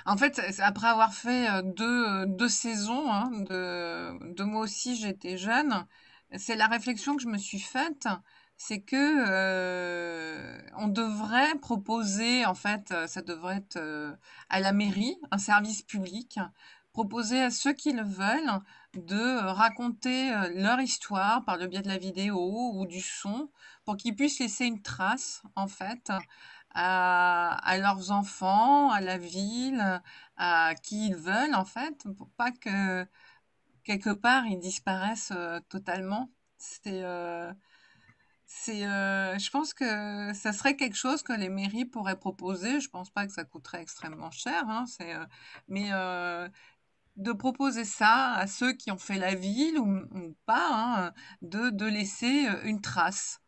en fait, après avoir fait deux saisons de Moi aussi j'étais jeune, c'est la réflexion que je me suis faite, c'est que on devrait proposer, en fait, ça devrait être à la mairie, un service public, proposer à ceux qui le veulent de raconter leur histoire par le biais de la vidéo ou du son, pour qu'ils puissent laisser une trace, en fait, à leurs enfants, à la ville, à qui ils veulent, en fait, pour pas que quelque part ils disparaissent totalement. Je pense que ça serait quelque chose que les mairies pourraient proposer. Je pense pas que ça coûterait extrêmement cher, hein, mais de proposer ça à ceux qui ont fait la ville ou pas, hein, de laisser une trace.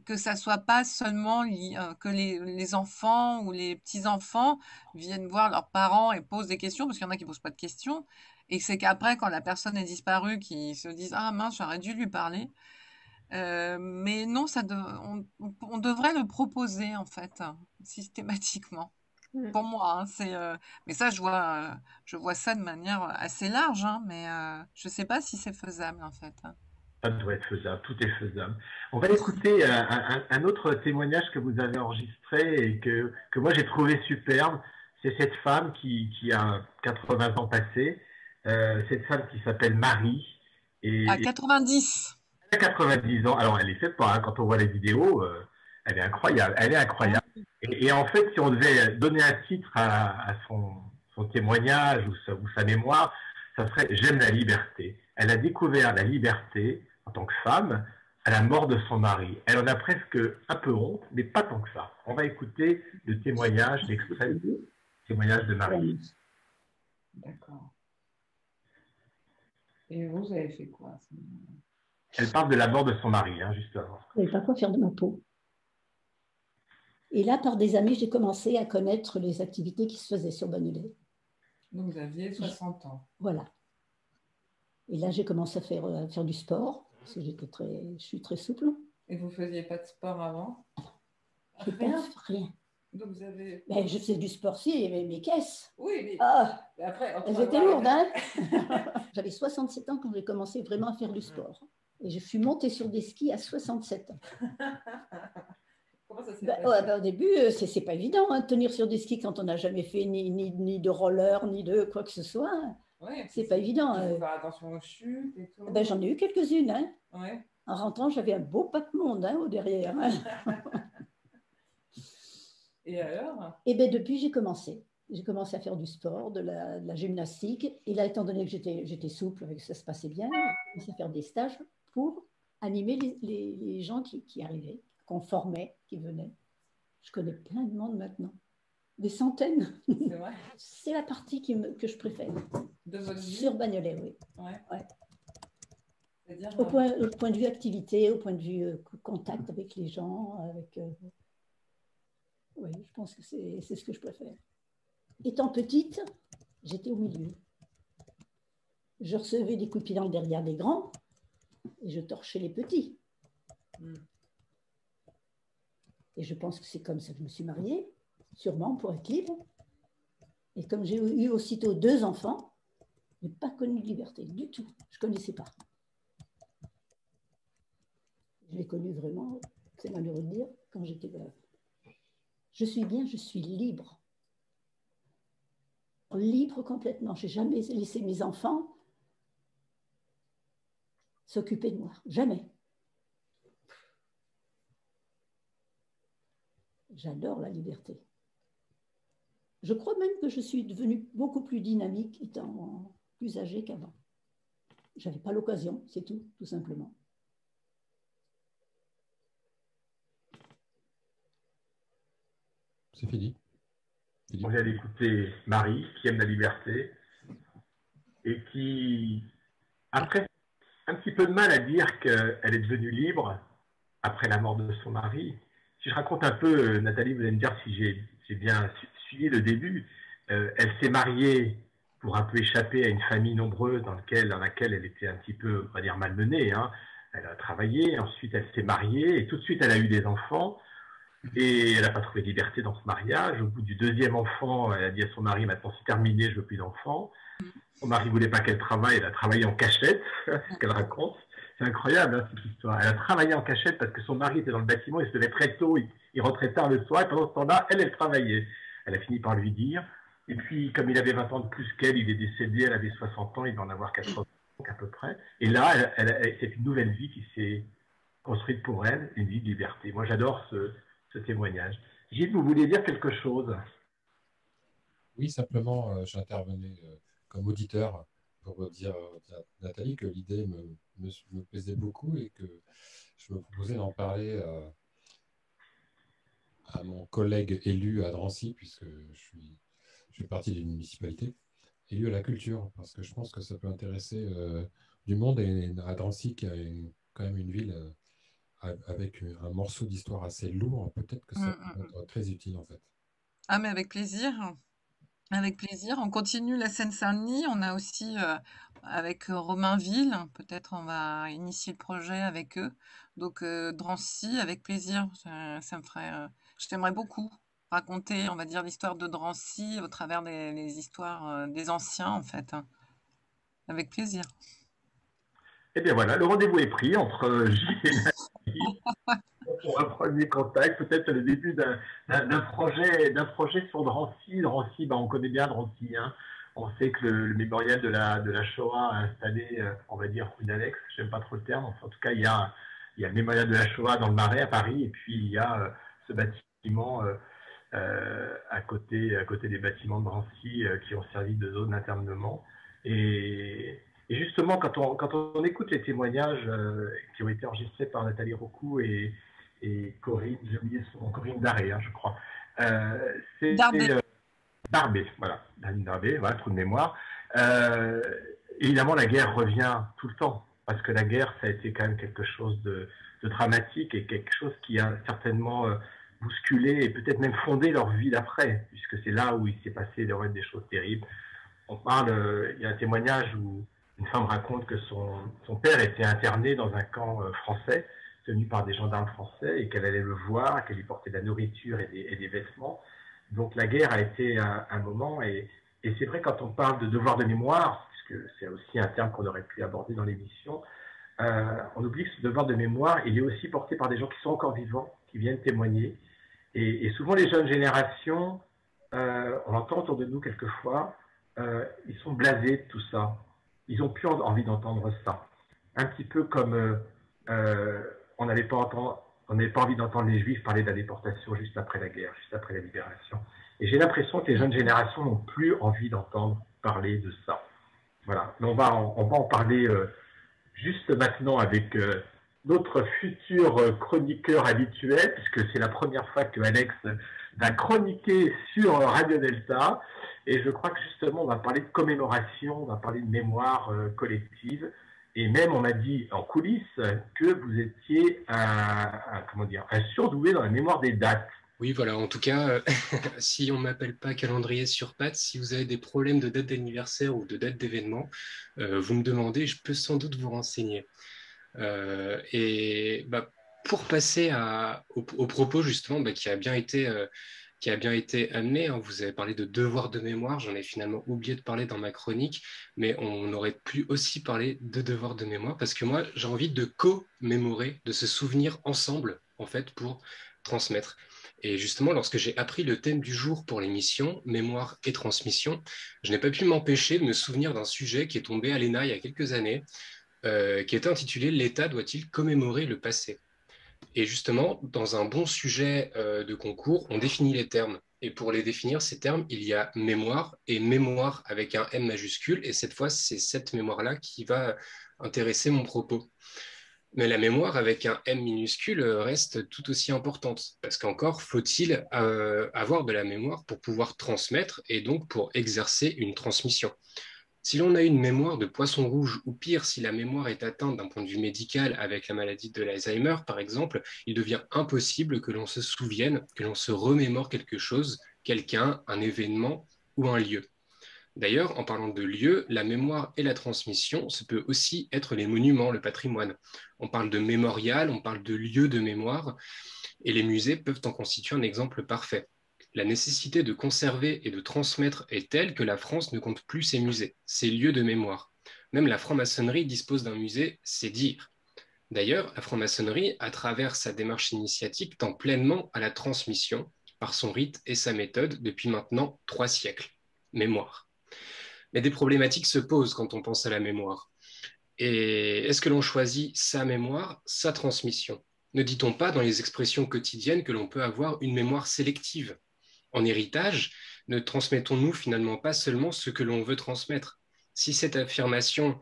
Que ça soit pas seulement que les enfants ou les petits-enfants viennent voir leurs parents et posent des questions, parce qu'il y en a qui posent pas de questions, et c'est qu'après, quand la personne est disparue, qu'ils se disent «Ah mince, j'aurais dû lui parler». Mais non, on devrait le proposer, en fait, systématiquement. Pour moi, hein, mais ça, je vois ça de manière assez large, hein, mais je sais pas si c'est faisable, en fait. Ça doit être faisable, tout est faisable. On va écouter un autre témoignage que vous avez enregistré et que moi j'ai trouvé superbe. C'est cette femme qui a 80 ans passés, cette femme qui s'appelle Marie. À 90. Elle a 90 ans. Alors elle les fait pas, hein. Quand on voit les vidéos, elle est incroyable. Elle est incroyable. Et en fait, si on devait donner un titre à son témoignage ou sa mémoire, ça serait «J'aime la liberté». Elle a découvert la liberté en tant que femme à la mort de son mari. Elle en a presque un peu honte, mais pas tant que ça. On va écouter le témoignage, l'extrait du témoignage de Marie. D'accord. Et vous avez fait quoi? Elle parle de la mort de son mari, hein, juste avant. Je ne savais pas quoi faire de ma peau. Et là, par des amis, j'ai commencé à connaître les activités qui se faisaient sur Bagnolet. Donc, vous aviez 60 ans. Voilà. Et là, j'ai commencé à faire du sport, parce que je suis très souple. Et vous ne faisiez pas de sport avant? Rien. Donc, vous avez... Ben, je faisais du sport, si, il y avait mes caisses. Oui, mais après... Elles étaient lourdes, hein. J'avais 67 ans quand j'ai commencé vraiment à faire du sport. Et je suis montée sur des skis à 67 ans. Comment ça s'est passé? Au début, c'est pas évident, hein, de tenir sur des skis quand on n'a jamais fait ni de roller, ni de quoi que ce soit. Ouais, c'est pas évident. Il faut faire attention aux chutes et tout. Ben, j'en ai eu quelques-unes. Hein. Ouais. En rentrant, j'avais un beau pape-monde, hein, au derrière. Hein. Et alors? Et ben, depuis, j'ai commencé. J'ai commencé à faire du sport, de la gymnastique. Et là, étant donné que j'étais souple, ça se passait bien, j'ai commencé à faire des stages pour animer les gens qui arrivaient, qu'on formait, qui venaient. Je connais plein de monde maintenant. Des centaines. C'est vrai. C'est la partie que je préfère. De votre vie? Sur Bagnolet, oui. Ouais. Ouais. C'est-à-dire, au point de vue activité, au point de vue contact avec les gens, oui, je pense que c'est ce que je préfère. Étant petite, j'étais au milieu. Je recevais des coups de pied dans le derrière des grands et je torchais les petits. Et je pense que c'est comme ça que je me suis mariée, sûrement pour être libre. Et comme j'ai eu aussitôt 2 enfants, je n'ai pas connu de liberté du tout. Je ne connaissais pas. Je l'ai connu vraiment, c'est malheureux de dire, quand j'étais veuve. Je suis bien, je suis libre. Libre complètement. Je n'ai jamais laissé mes enfants s'occuper de moi. Jamais. J'adore la liberté. Je crois même que je suis devenue beaucoup plus dynamique étant plus âgée qu'avant. Je n'avais pas l'occasion, c'est tout simplement. C'est fini. On vient d'écouter Marie, qui aime la liberté et qui, après, un petit peu de mal à dire qu'elle est devenue libre après la mort de son mari. Si je raconte un peu, Nathalie, vous allez me dire si j'ai bien suivi le début. Elle s'est mariée pour un peu échapper à une famille nombreuse dans laquelle elle était un petit peu, on va dire, malmenée. Hein. Elle a travaillé, ensuite elle s'est mariée et tout de suite elle a eu des enfants. Et elle n'a pas trouvé de liberté dans ce mariage. Au bout du 2e enfant, elle a dit à son mari, maintenant c'est terminé, je ne veux plus d'enfants. Son mari ne voulait pas qu'elle travaille, elle a travaillé en cachette, c'est ce qu'elle raconte. C'est incroyable, hein, cette histoire. Elle a travaillé en cachette parce que son mari était dans le bâtiment, il se levait très tôt, il rentrait tard le soir, et pendant ce temps-là, elle travaillait. Elle a fini par lui dire. Et puis, comme il avait 20 ans de plus qu'elle, il est décédé, elle avait 60 ans, il va en avoir 80 à peu près. Et là, c'est une nouvelle vie qui s'est construite pour elle, une vie de liberté. Moi, j'adore ce témoignage. Gilles, vous vouliez dire quelque chose? Oui, simplement, j'intervenais comme auditeur pour dire à Nathalie que l'idée me plaisait beaucoup et que je je me proposais d'en parler à mon collègue élu à Drancy, puisque je fais partie d'une municipalité, élu à la culture, parce que je pense que ça peut intéresser du monde, et à Drancy, qui est quand même une ville avec un morceau d'histoire assez lourd, peut-être que ça peut être très utile en fait. Ah, mais avec plaisir. Avec plaisir. On continue la Seine-Saint-Denis. On a aussi, avec Romainville, peut-être on va initier le projet avec eux. Donc, Drancy, avec plaisir. Ça me ferait, je t'aimerais beaucoup raconter, on va dire, l'histoire de Drancy au travers les histoires des anciens, en fait. Avec plaisir. Eh bien voilà, le rendez-vous est pris entre Gilles et Nathalie pour un premier contact, peut-être le début d'un projet sur Drancy. Drancy, on connaît bien Drancy, hein. On sait que le mémorial de la Shoah a installé, on va dire, rue d'Alex, j'aime pas trop le terme, enfin, en tout cas, il y a le mémorial de la Shoah dans le Marais à Paris, et puis il y a ce bâtiment à côté des bâtiments de Drancy qui ont servi de zone d'internement. Et justement, quand on écoute les témoignages qui ont été enregistrés par Nathalie Rocou et Corinne, j'ai oublié son nom, Corinne Daré, hein, je crois. Darbé, voilà, Darbé, voilà, trou de mémoire. Évidemment, la guerre revient tout le temps, parce que la guerre, ça a été quand même quelque chose de dramatique et quelque chose qui a certainement bousculé et peut-être même fondé leur vie d'après, puisque c'est là où il s'est passé des choses terribles. On parle, il y a un témoignage où une femme raconte que son père était interné dans un camp français, tenu par des gendarmes français, et qu'elle allait le voir, qu'elle lui portait de la nourriture et des vêtements. Donc la guerre a été un moment, et c'est vrai quand on parle de devoir de mémoire, puisque c'est aussi un terme qu'on aurait pu aborder dans l'émission, on oublie que ce devoir de mémoire, il est aussi porté par des gens qui sont encore vivants, qui viennent témoigner. Et souvent les jeunes générations, on l'entend autour de nous quelquefois, ils sont blasés de tout ça. Ils n'ont plus envie d'entendre ça. Un petit peu comme on n'avait pas envie d'entendre les Juifs parler de la déportation juste après la guerre, juste après la libération. Et j'ai l'impression que les jeunes générations n'ont plus envie d'entendre parler de ça. Voilà. Mais on va en parler juste maintenant avec notre futur chroniqueur habituel, puisque c'est la première fois que Alex va chroniquer sur Radio Delta. Et je crois que justement, on va parler de commémoration, on va parler de mémoire collective. Et même, on m'a dit en coulisses que vous étiez un surdoué dans la mémoire des dates. Oui, voilà. En tout cas, si on ne m'appelle pas calendrier sur pattes, si vous avez des problèmes de date d'anniversaire ou de date d'événement, vous me demandez, je peux sans doute vous renseigner. Pour passer au propos justement qui a bien été amené, hein, vous avez parlé de devoir de mémoire, j'en ai finalement oublié de parler dans ma chronique, mais on aurait pu aussi parler de devoir de mémoire, parce que moi j'ai envie de co-mémorer, de se souvenir ensemble en fait pour transmettre. Et justement, lorsque j'ai appris le thème du jour pour l'émission, mémoire et transmission, je n'ai pas pu m'empêcher de me souvenir d'un sujet qui est tombé à l'ENA il y a quelques années, qui était intitulé « L'État doit-il commémorer le passé ?» Et justement, dans un bon sujet de concours, on définit les termes. Et pour les définir, ces termes, il y a mémoire et mémoire avec un M majuscule. Et cette fois, c'est cette mémoire-là qui va intéresser mon propos. Mais la mémoire avec un M minuscule reste tout aussi importante. Parce qu'encore, faut-il avoir de la mémoire pour pouvoir transmettre et donc pour exercer une transmission. Si l'on a une mémoire de poisson rouge, ou pire, si la mémoire est atteinte d'un point de vue médical avec la maladie de l'Alzheimer, par exemple, il devient impossible que l'on se souvienne, que l'on se remémore quelque chose, quelqu'un, un événement ou un lieu. D'ailleurs, en parlant de lieu, la mémoire et la transmission, ça peut aussi être les monuments, le patrimoine. On parle de mémorial, on parle de lieu de mémoire, et les musées peuvent en constituer un exemple parfait. La nécessité de conserver et de transmettre est telle que la France ne compte plus ses musées, ses lieux de mémoire. Même la franc-maçonnerie dispose d'un musée, c'est dire. D'ailleurs, la franc-maçonnerie, à travers sa démarche initiatique, tend pleinement à la transmission par son rite et sa méthode depuis maintenant 3 siècles. Mémoire. Mais des problématiques se posent quand on pense à la mémoire. Et est-ce que l'on choisit sa mémoire, sa transmission? Ne dit-on pas dans les expressions quotidiennes que l'on peut avoir une mémoire sélective? En héritage, ne transmettons-nous finalement pas seulement ce que l'on veut transmettre? Si cette affirmation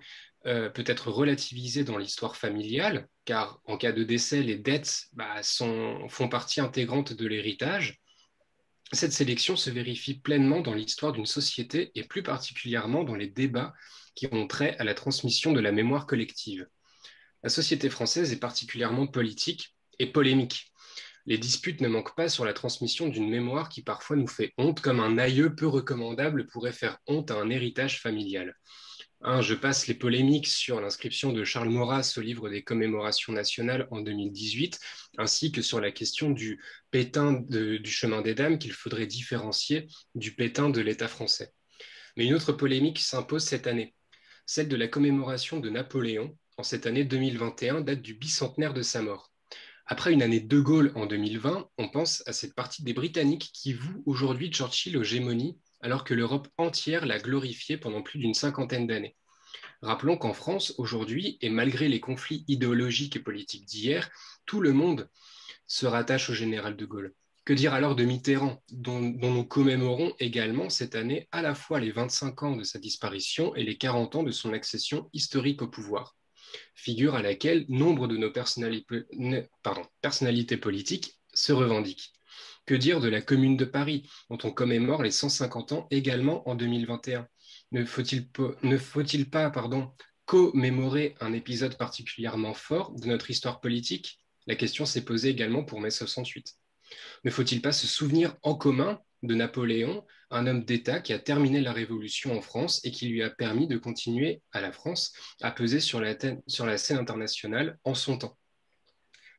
peut être relativisée dans l'histoire familiale, car en cas de décès, les dettes font partie intégrante de l'héritage. Cette sélection se vérifie pleinement dans l'histoire d'une société et plus particulièrement dans les débats qui ont trait à la transmission de la mémoire collective. La société française est particulièrement politique et polémique. Les disputes ne manquent pas sur la transmission d'une mémoire qui parfois nous fait honte, comme un aïeux peu recommandable pourrait faire honte à un héritage familial. Je passe les polémiques sur l'inscription de Charles Maurras au livre des commémorations nationales en 2018, ainsi que sur la question du pétain du chemin des dames qu'il faudrait différencier du pétain de l'État français. Mais une autre polémique s'impose cette année, celle de la commémoration de Napoléon en cette année 2021, date du bicentenaire de sa mort. Après une année de Gaulle en 2020, on pense à cette partie des Britanniques qui vouent aujourd'hui Churchill aux gémonies, alors que l'Europe entière l'a glorifié pendant plus d'une cinquantaine d'années. Rappelons qu'en France, aujourd'hui, et malgré les conflits idéologiques et politiques d'hier, tout le monde se rattache au général de Gaulle. Que dire alors de Mitterrand, dont nous commémorons également cette année à la fois les 25 ans de sa disparition et les 40 ans de son accession historique au pouvoir, figure à laquelle nombre de nos personnalités politiques se revendiquent. Que dire de la Commune de Paris, dont on commémore les 150 ans également en 2021 ? Ne faut-il pas commémorer un épisode particulièrement fort de notre histoire politique ? La question s'est posée également pour mai 68. Ne faut-il pas se souvenir en commun de Napoléon, un homme d'État qui a terminé la Révolution en France et qui lui a permis de continuer à la France à peser sur la scène internationale en son temps ?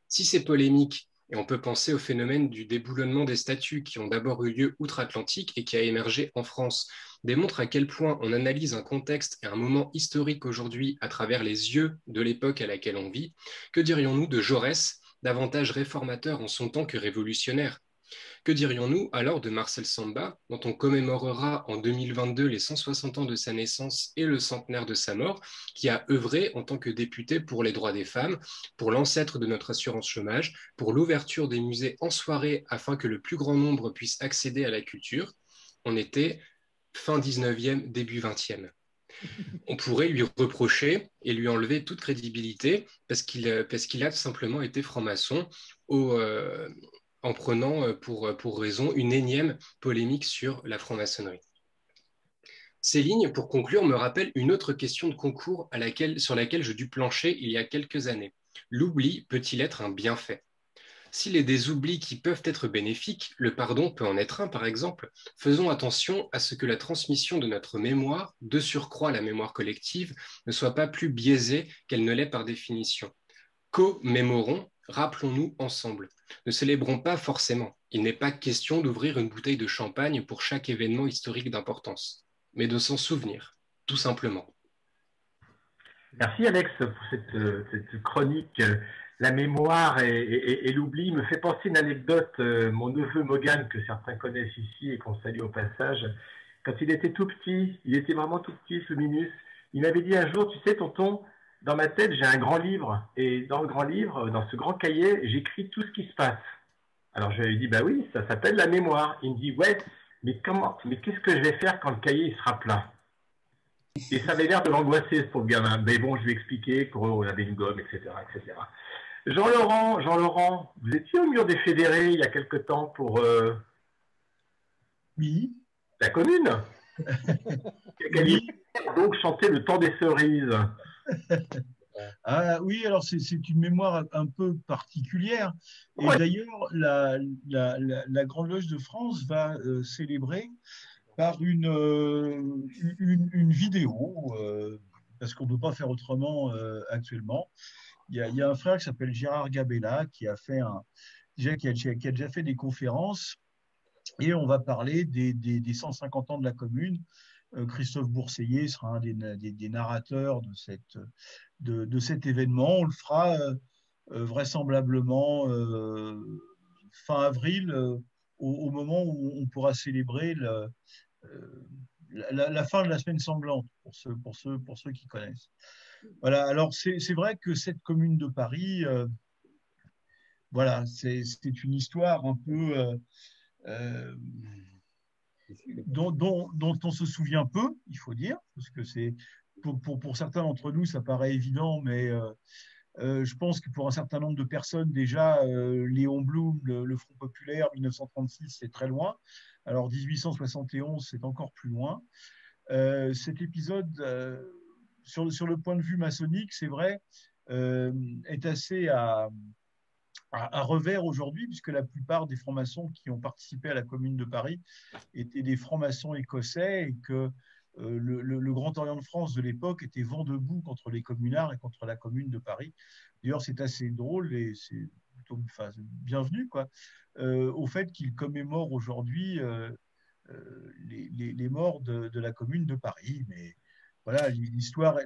Si ces polémiques, et on peut penser au phénomène du déboulonnement des statues qui ont d'abord eu lieu outre-Atlantique et qui a émergé en France, démontrent à quel point on analyse un contexte et un moment historique aujourd'hui à travers les yeux de l'époque à laquelle on vit, que dirions-nous de Jaurès, davantage réformateur en son temps que révolutionnaire ? Que dirions-nous alors de Marcel Samba, dont on commémorera en 2022 les 160 ans de sa naissance et le centenaire de sa mort, qui a œuvré en tant que député pour les droits des femmes, pour l'ancêtre de notre assurance chômage, pour l'ouverture des musées en soirée afin que le plus grand nombre puisse accéder à la culture? On était fin 19e, début 20e. On pourrait lui reprocher et lui enlever toute crédibilité parce qu'il a simplement été franc-maçon en prenant pour raison une énième polémique sur la franc-maçonnerie. Ces lignes, pour conclure, me rappellent une autre question de concours sur laquelle je dus plancher il y a quelques années. L'oubli peut-il être un bienfait ? S'il est des oublis qui peuvent être bénéfiques, le pardon peut en être un par exemple, faisons attention à ce que la transmission de notre mémoire, de surcroît la mémoire collective, ne soit pas plus biaisée qu'elle ne l'est par définition. Commémorons, rappelons-nous ensemble. Ne célébrons pas forcément. Il n'est pas question d'ouvrir une bouteille de champagne pour chaque événement historique d'importance, mais de s'en souvenir, tout simplement. Merci Alex pour cette chronique. La mémoire et l'oubli me fait penser une anecdote. Mon neveu Mogan, que certains connaissent ici et qu'on salue au passage, quand il était tout petit, il était vraiment tout petit, ce Minus, il m'avait dit un jour, tu sais tonton, dans ma tête j'ai un grand livre et dans le grand livre, dans ce grand cahier, j'écris tout ce qui se passe. Alors je lui ai dit, bah oui, ça s'appelle la mémoire. Il me dit, ouais, mais qu'est-ce que je vais faire quand le cahier il sera plein? Et ça avait l'air de l'angoisser ce pauvre gamin. Mais bon, je lui ai expliqué qu'on avait une gomme, etc., etc. Jean-Laurent, vous étiez au mur des fédérés il y a quelque temps pour oui. La commune. Oui. Donc chanter le temps des cerises. Ah oui, alors c'est une mémoire un peu particulière. Et ouais. D'ailleurs, la Grande Loge de France va célébrer par une vidéo, parce qu'on ne peut pas faire autrement actuellement. Il y a un frère qui s'appelle Gérard Gabella qui a déjà fait des conférences et on va parler des 150 ans de la commune. Christophe Bourseiller sera un des narrateurs de cet événement. On le fera vraisemblablement fin avril, au moment où on pourra célébrer la fin de la semaine sanglante, pour ceux qui connaissent. Voilà, alors c'est vrai que cette commune de Paris, voilà, c'est une histoire un peu dont on se souvient peu, il faut dire, parce que c'est pour certains d'entre nous, ça paraît évident, mais je pense que pour un certain nombre de personnes, déjà, Léon Blum, le Front populaire, 1936, c'est très loin. Alors 1871, c'est encore plus loin. Cet épisode, sur le point de vue maçonnique, c'est vrai, est assez à revers aujourd'hui, puisque la plupart des francs-maçons qui ont participé à la Commune de Paris étaient des francs-maçons écossais et que le Grand Orient de France de l'époque était vent debout contre les communards et contre la Commune de Paris. D'ailleurs, c'est assez drôle et c'est plutôt bienvenu, quoi, au fait qu'ils commémorent aujourd'hui les morts de la Commune de Paris. Mais voilà, l'histoire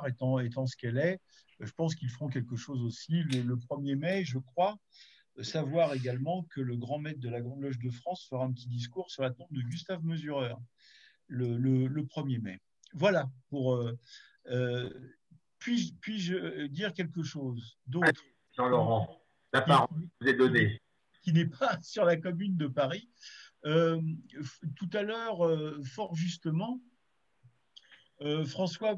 étant ce qu'elle est, je pense qu'ils feront quelque chose aussi le 1er mai, je crois. Savoir également que le grand maître de la Grande Loge de France fera un petit discours sur la tombe de Gustave Mesureur le 1er mai. Voilà, puis-je dire quelque chose d'autre? Jean-Laurent, la parole vous est donnée. Qui n'est pas sur la Commune de Paris. Tout à l'heure, fort justement, François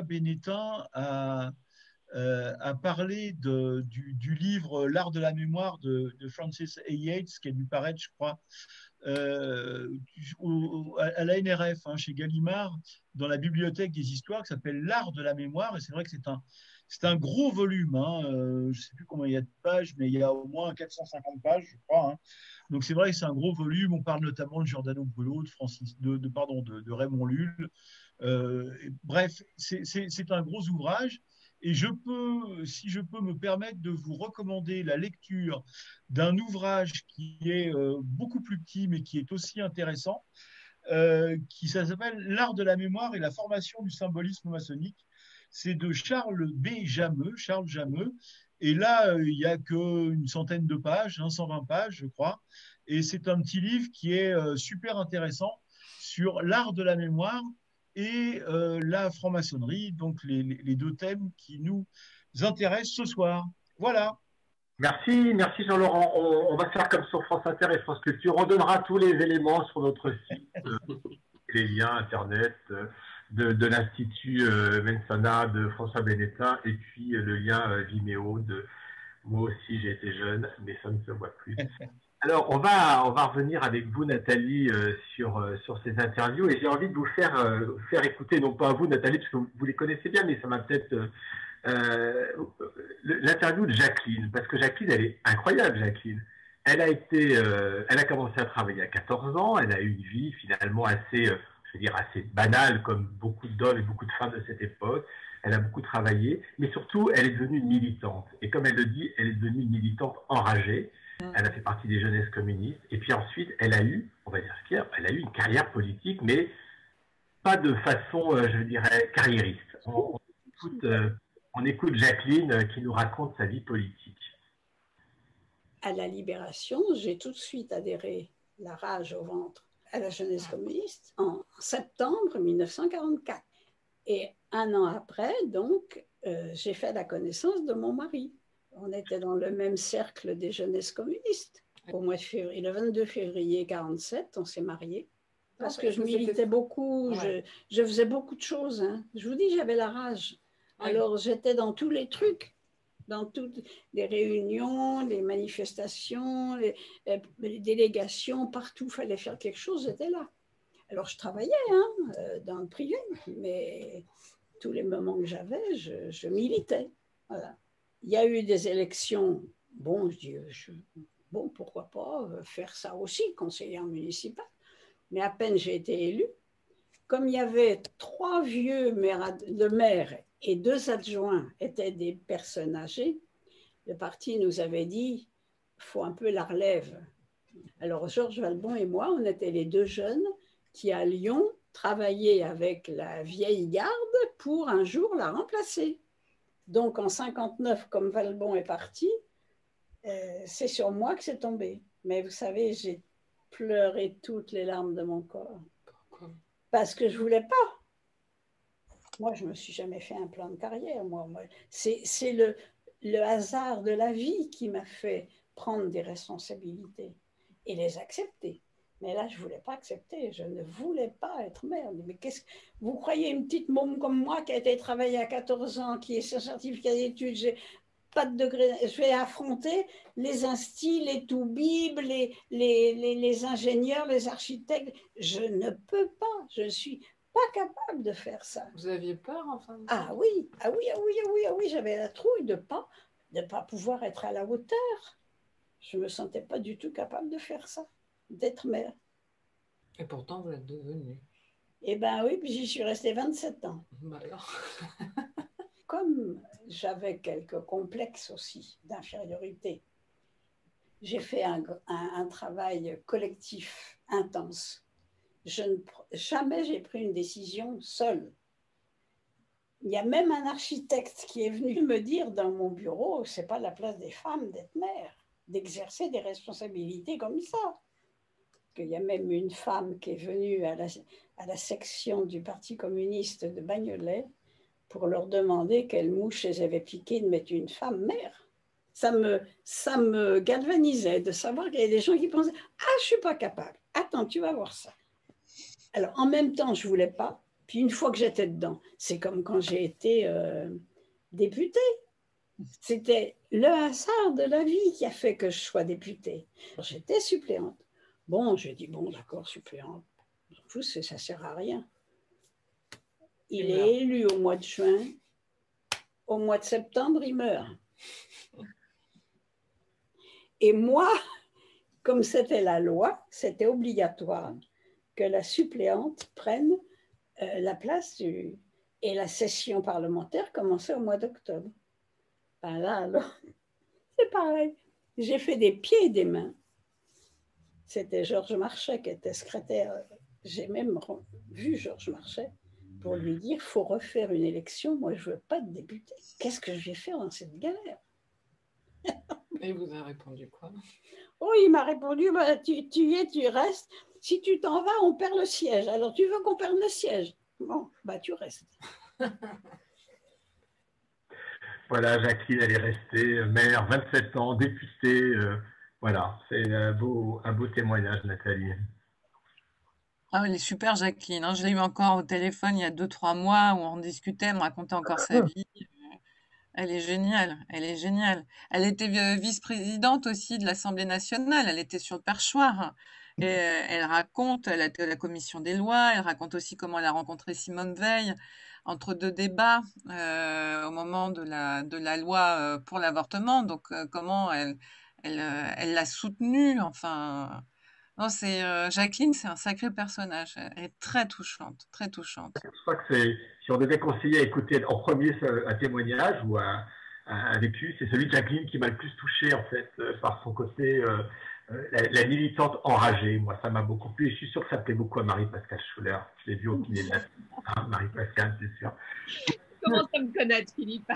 Bénétin a parlé du livre L'art de la mémoire de Francis A. Yates, qui a dû paraître, je crois, à la NRF, chez Gallimard, dans la bibliothèque des histoires, qui s'appelle L'art de la mémoire. Et c'est vrai que c'est un gros volume. Je ne sais plus combien il y a de pages, mais il y a au moins 450 pages, je crois. Donc c'est vrai que c'est un gros volume. On parle notamment de Giordano Bruno, de Raymond Lull. Bref, c'est un gros ouvrage. Et si je peux me permettre de vous recommander la lecture d'un ouvrage qui est beaucoup plus petit, mais qui est aussi intéressant, ça s'appelle L'art de la mémoire et la formation du symbolisme maçonnique. C'est de Charles Jameux. Et là, il n'y a qu'une centaine de pages, 120 pages, je crois. Et c'est un petit livre qui est super intéressant sur l'art de la mémoire et la franc-maçonnerie, donc les deux thèmes qui nous intéressent ce soir. Voilà. Merci Jean-Laurent. On va faire comme sur France Inter et France Culture. On donnera tous les éléments sur notre site, les liens Internet de l'Institut Mensana de François Bénétin et puis le lien Vimeo de moi aussi j'ai été jeune, mais ça ne se voit plus. Alors, on va revenir avec vous, Nathalie, sur ces interviews. Et j'ai envie de vous faire écouter, non pas à vous, Nathalie, parce que vous les connaissez bien, mais ça m'a peut-être... l'interview de Jacqueline, parce que Jacqueline, elle est incroyable, Jacqueline. Elle a commencé à travailler à 14 ans. Elle a eu une vie, finalement, assez banale, comme beaucoup d'hommes et beaucoup de femmes de cette époque. Elle a beaucoup travaillé, mais surtout, elle est devenue une militante. Et comme elle le dit, elle est devenue une militante enragée. Elle a fait partie des jeunesses communistes. Et puis ensuite, elle a eu, on va dire ce qu'il y a, elle a eu une carrière politique, mais pas de façon, je dirais, carriériste. On écoute Jacqueline qui nous raconte sa vie politique. À la Libération, j'ai tout de suite adhéré, la rage au ventre, à la jeunesse communiste en septembre 1944. Et un an après, donc, j'ai fait la connaissance de mon mari. On était dans le même cercle des jeunesses communistes. Au mois de février, le 22 février 1947, on s'est mariés. Parce que je militais beaucoup, je faisais beaucoup de choses. Je vous dis, j'avais la rage. Alors, j'étais dans tous les trucs, dans toutes les réunions, les manifestations, les délégations, partout, il fallait faire quelque chose, j'étais là. Alors, je travaillais dans le privé, mais tous les moments que j'avais, je militais. Voilà. Il y a eu des élections. Bon, je dis, pourquoi pas faire ça aussi, conseillère municipale. Mais à peine j'ai été élue, comme il y avait 3 vieux maires, le maire et 2 adjoints étaient des personnes âgées, le parti nous avait dit, il faut un peu la relève. Alors Georges Valbon et moi, on était les 2 jeunes qui, à Lyon, travaillaient avec la vieille garde pour un jour la remplacer. Donc, en 1959, comme Valbon est parti, c'est sur moi que c'est tombé. Mais vous savez, j'ai pleuré toutes les larmes de mon corps. Pourquoi? Parce que je ne voulais pas. Moi, je ne me suis jamais fait un plan de carrière. C'est le hasard de la vie qui m'a fait prendre des responsabilités et les accepter. Mais là, je ne voulais pas accepter. Je ne voulais pas être mère. Mais vous croyez une petite môme comme moi qui a été travailler à 14 ans, qui est sur certificat d'études, j'ai pas de degré, je vais affronter les instits, les toubibs, les ingénieurs, les architectes. Je ne peux pas. Je ne suis pas capable de faire ça. Vous aviez peur, enfin? Ah oui, ah oui, ah oui, ah oui, ah oui, j'avais la trouille de pas pouvoir être à la hauteur. Je ne me sentais pas du tout capable de faire ça, d'être mère. Et pourtant, vous l'êtes devenue. Eh bien oui, puis j'y suis restée 27 ans. Bah alors. Comme j'avais quelques complexes aussi d'infériorité, j'ai fait un travail collectif intense. Jamais j'ai pris une décision seule. Il y a même un architecte qui est venu me dire dans mon bureau, c'est pas la place des femmes d'être mère, d'exercer des responsabilités comme ça. Il y a même une femme qui est venue à la section du Parti communiste de Bagnolet pour leur demander quelle mouche les avait piquées de mettre une femme mère. Ça me galvanisait de savoir qu'il y a des gens qui pensaient « Ah, je ne suis pas capable. Attends, tu vas voir ça. » Alors, en même temps, je ne voulais pas. Puis une fois que j'étais dedans, c'est comme quand j'ai été députée. C'était le hasard de la vie qui a fait que je sois députée. J'étais suppléante. Bon, j'ai dit, bon, d'accord, suppléante. Ça ne sert à rien. Il est élu au mois de juin. Au mois de septembre, il meurt. Et moi, comme c'était la loi, c'était obligatoire que la suppléante prenne la place du... Et la session parlementaire commençait au mois d'octobre. Ben là, alors, c'est pareil. J'ai fait des pieds et des mains. C'était Georges Marchais qui était secrétaire. J'ai même vu Georges Marchais pour lui dire, il faut refaire une élection. Moi, je ne veux pas de député. Qu'est-ce que je vais faire dans cette galère? Et il vous a répondu quoi? Oh, il m'a répondu, bah, tu y es, tu restes. Si tu t'en vas, on perd le siège. Alors, tu veux qu'on perde le siège? Bon, bah, tu restes. Voilà, Jacqueline, elle est restée maire, 27 ans, députée. Voilà, c'est un beau témoignage, Nathalie. Ah, elle est super, Jacqueline, hein. Je l'ai eu encore au téléphone il y a 2-3 mois où on discutait, elle me racontait encore sa vie. Elle est géniale, elle est géniale. Elle était vice-présidente aussi de l'Assemblée nationale, elle était sur le perchoir. Et elle raconte, elle a été à la commission des lois, elle raconte aussi comment elle a rencontré Simone Veil entre deux débats au moment de la loi pour l'avortement, donc comment elle l'a soutenue, enfin... Non, Jacqueline, c'est un sacré personnage. Elle est très touchante, très touchante. Je crois que si on devait conseiller à écouter en premier un témoignage ou un vécu, c'est celui de Jacqueline qui m'a le plus touché, en fait, par son côté, la militante enragée. Moi, ça m'a beaucoup plu. Et je suis sûr que ça plaît beaucoup à Marie-Pascale Schuller. Je l'ai vu au Kiné de la... Hein, Marie-Pascale, c'est sûr. Comment ça me connaître, Philippe?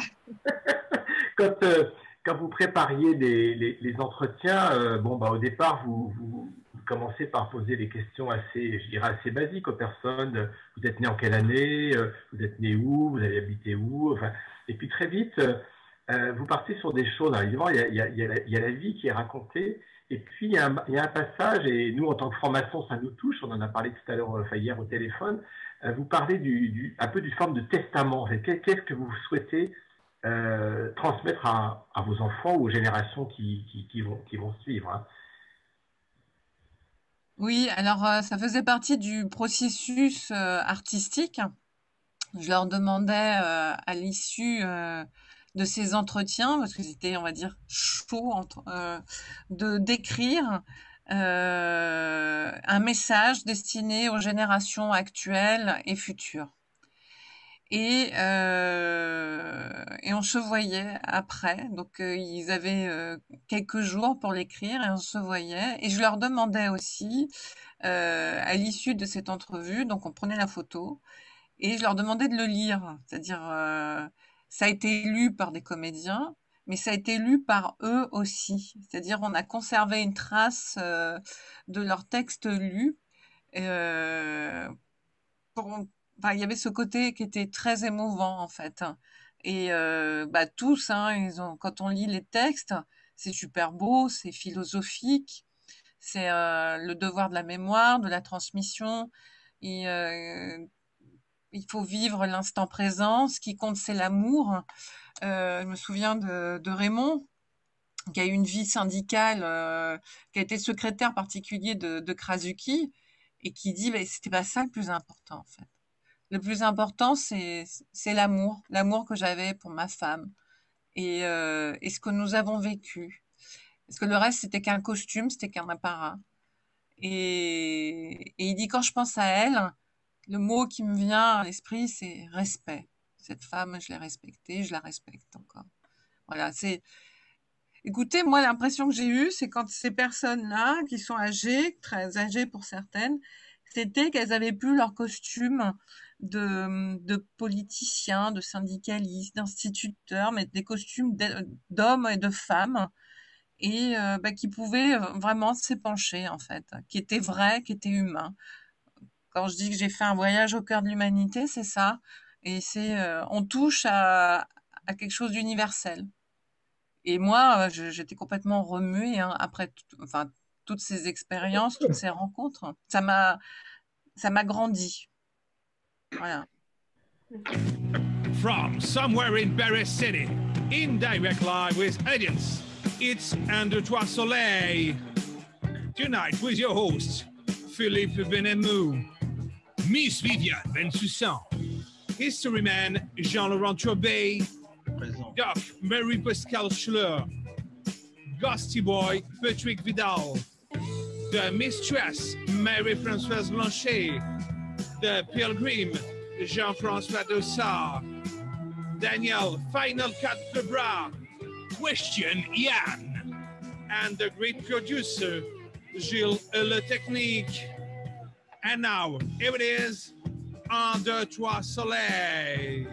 Quand vous prépariez les entretiens, bon, bah, au départ, vous commencez par poser des questions assez, je dirais, assez basiques aux personnes. Vous êtes né en quelle année? Vous êtes né où? Vous avez habité où? Enfin, et puis très vite, vous partez sur des choses. Alors, évidemment, il y a la vie qui est racontée. Et puis, il y a un passage, et nous, en tant que francs-maçons, ça nous touche. On en a parlé tout à l'heure, enfin, hier au téléphone. Vous parlez un peu d'une forme de testament. Qu'est-ce que vous souhaitez transmettre à vos enfants ou aux générations qui vont suivre, hein? Oui, alors ça faisait partie du processus artistique. Je leur demandais à l'issue de ces entretiens, parce que c'était, on va dire, chaud, de d'écrire un message destiné aux générations actuelles et futures. Et on se voyait après, donc ils avaient quelques jours pour l'écrire et on se voyait. Et je leur demandais aussi, à l'issue de cette entrevue, donc on prenait la photo, et je leur demandais de le lire. C'est-à-dire, ça a été lu par des comédiens, mais ça a été lu par eux aussi. C'est-à-dire, on a conservé une trace de leur texte lu. Enfin, il y avait ce côté qui était très émouvant, en fait. Et tous, hein, quand on lit les textes, c'est super beau, c'est philosophique, C'est le devoir de la mémoire, de la transmission. Et, il faut vivre l'instant présent. Ce qui compte, c'est l'amour. Je me souviens de Raymond, qui a eu une vie syndicale, qui a été secrétaire particulier de Krasuki, et qui dit c'était pas ça le plus important en fait. Le plus important, c'est l'amour que j'avais pour ma femme et ce que nous avons vécu. Parce que le reste, c'était qu'un costume, c'était qu'un apparat. Et il dit, quand je pense à elle, le mot qui me vient à l'esprit, c'est respect. Cette femme, je l'ai respectée, je la respecte encore. Voilà, Écoutez, moi, l'impression que j'ai eue, c'est quand ces personnes-là, qui sont âgées, très âgées pour certaines, c'était qu'elles avaient plus leur costume de politiciens, de syndicalistes, d'instituteurs, mais des costumes d'hommes et de femmes, et qui pouvaient vraiment s'épancher, en fait, qui étaient vrais, qui étaient humains. Quand je dis que j'ai fait un voyage au cœur de l'humanité, c'est ça. Et on touche à quelque chose d'universel. Et moi, j'étais complètement remuée après toutes ces expériences, toutes ces rencontres. Ça m'a grandi. Voilà. From somewhere in Paris City, in direct live with audience, it's Under Trois Soleil. Tonight with your hosts, Philippe Benamou, Miss Viviane Bensoussan, History Man Jean-Laurent Trobet, Doc Marie-Pascale Schler, Ghosty Boy Patrick Vidal, the Mistress Marie-Françoise Blanchet, the Pilgrim Jean-François Dossard, Daniel Final Cut Febra, Question Yann, and the great producer Gilles Le Technique. And now, here it is, Under Trois Soleil.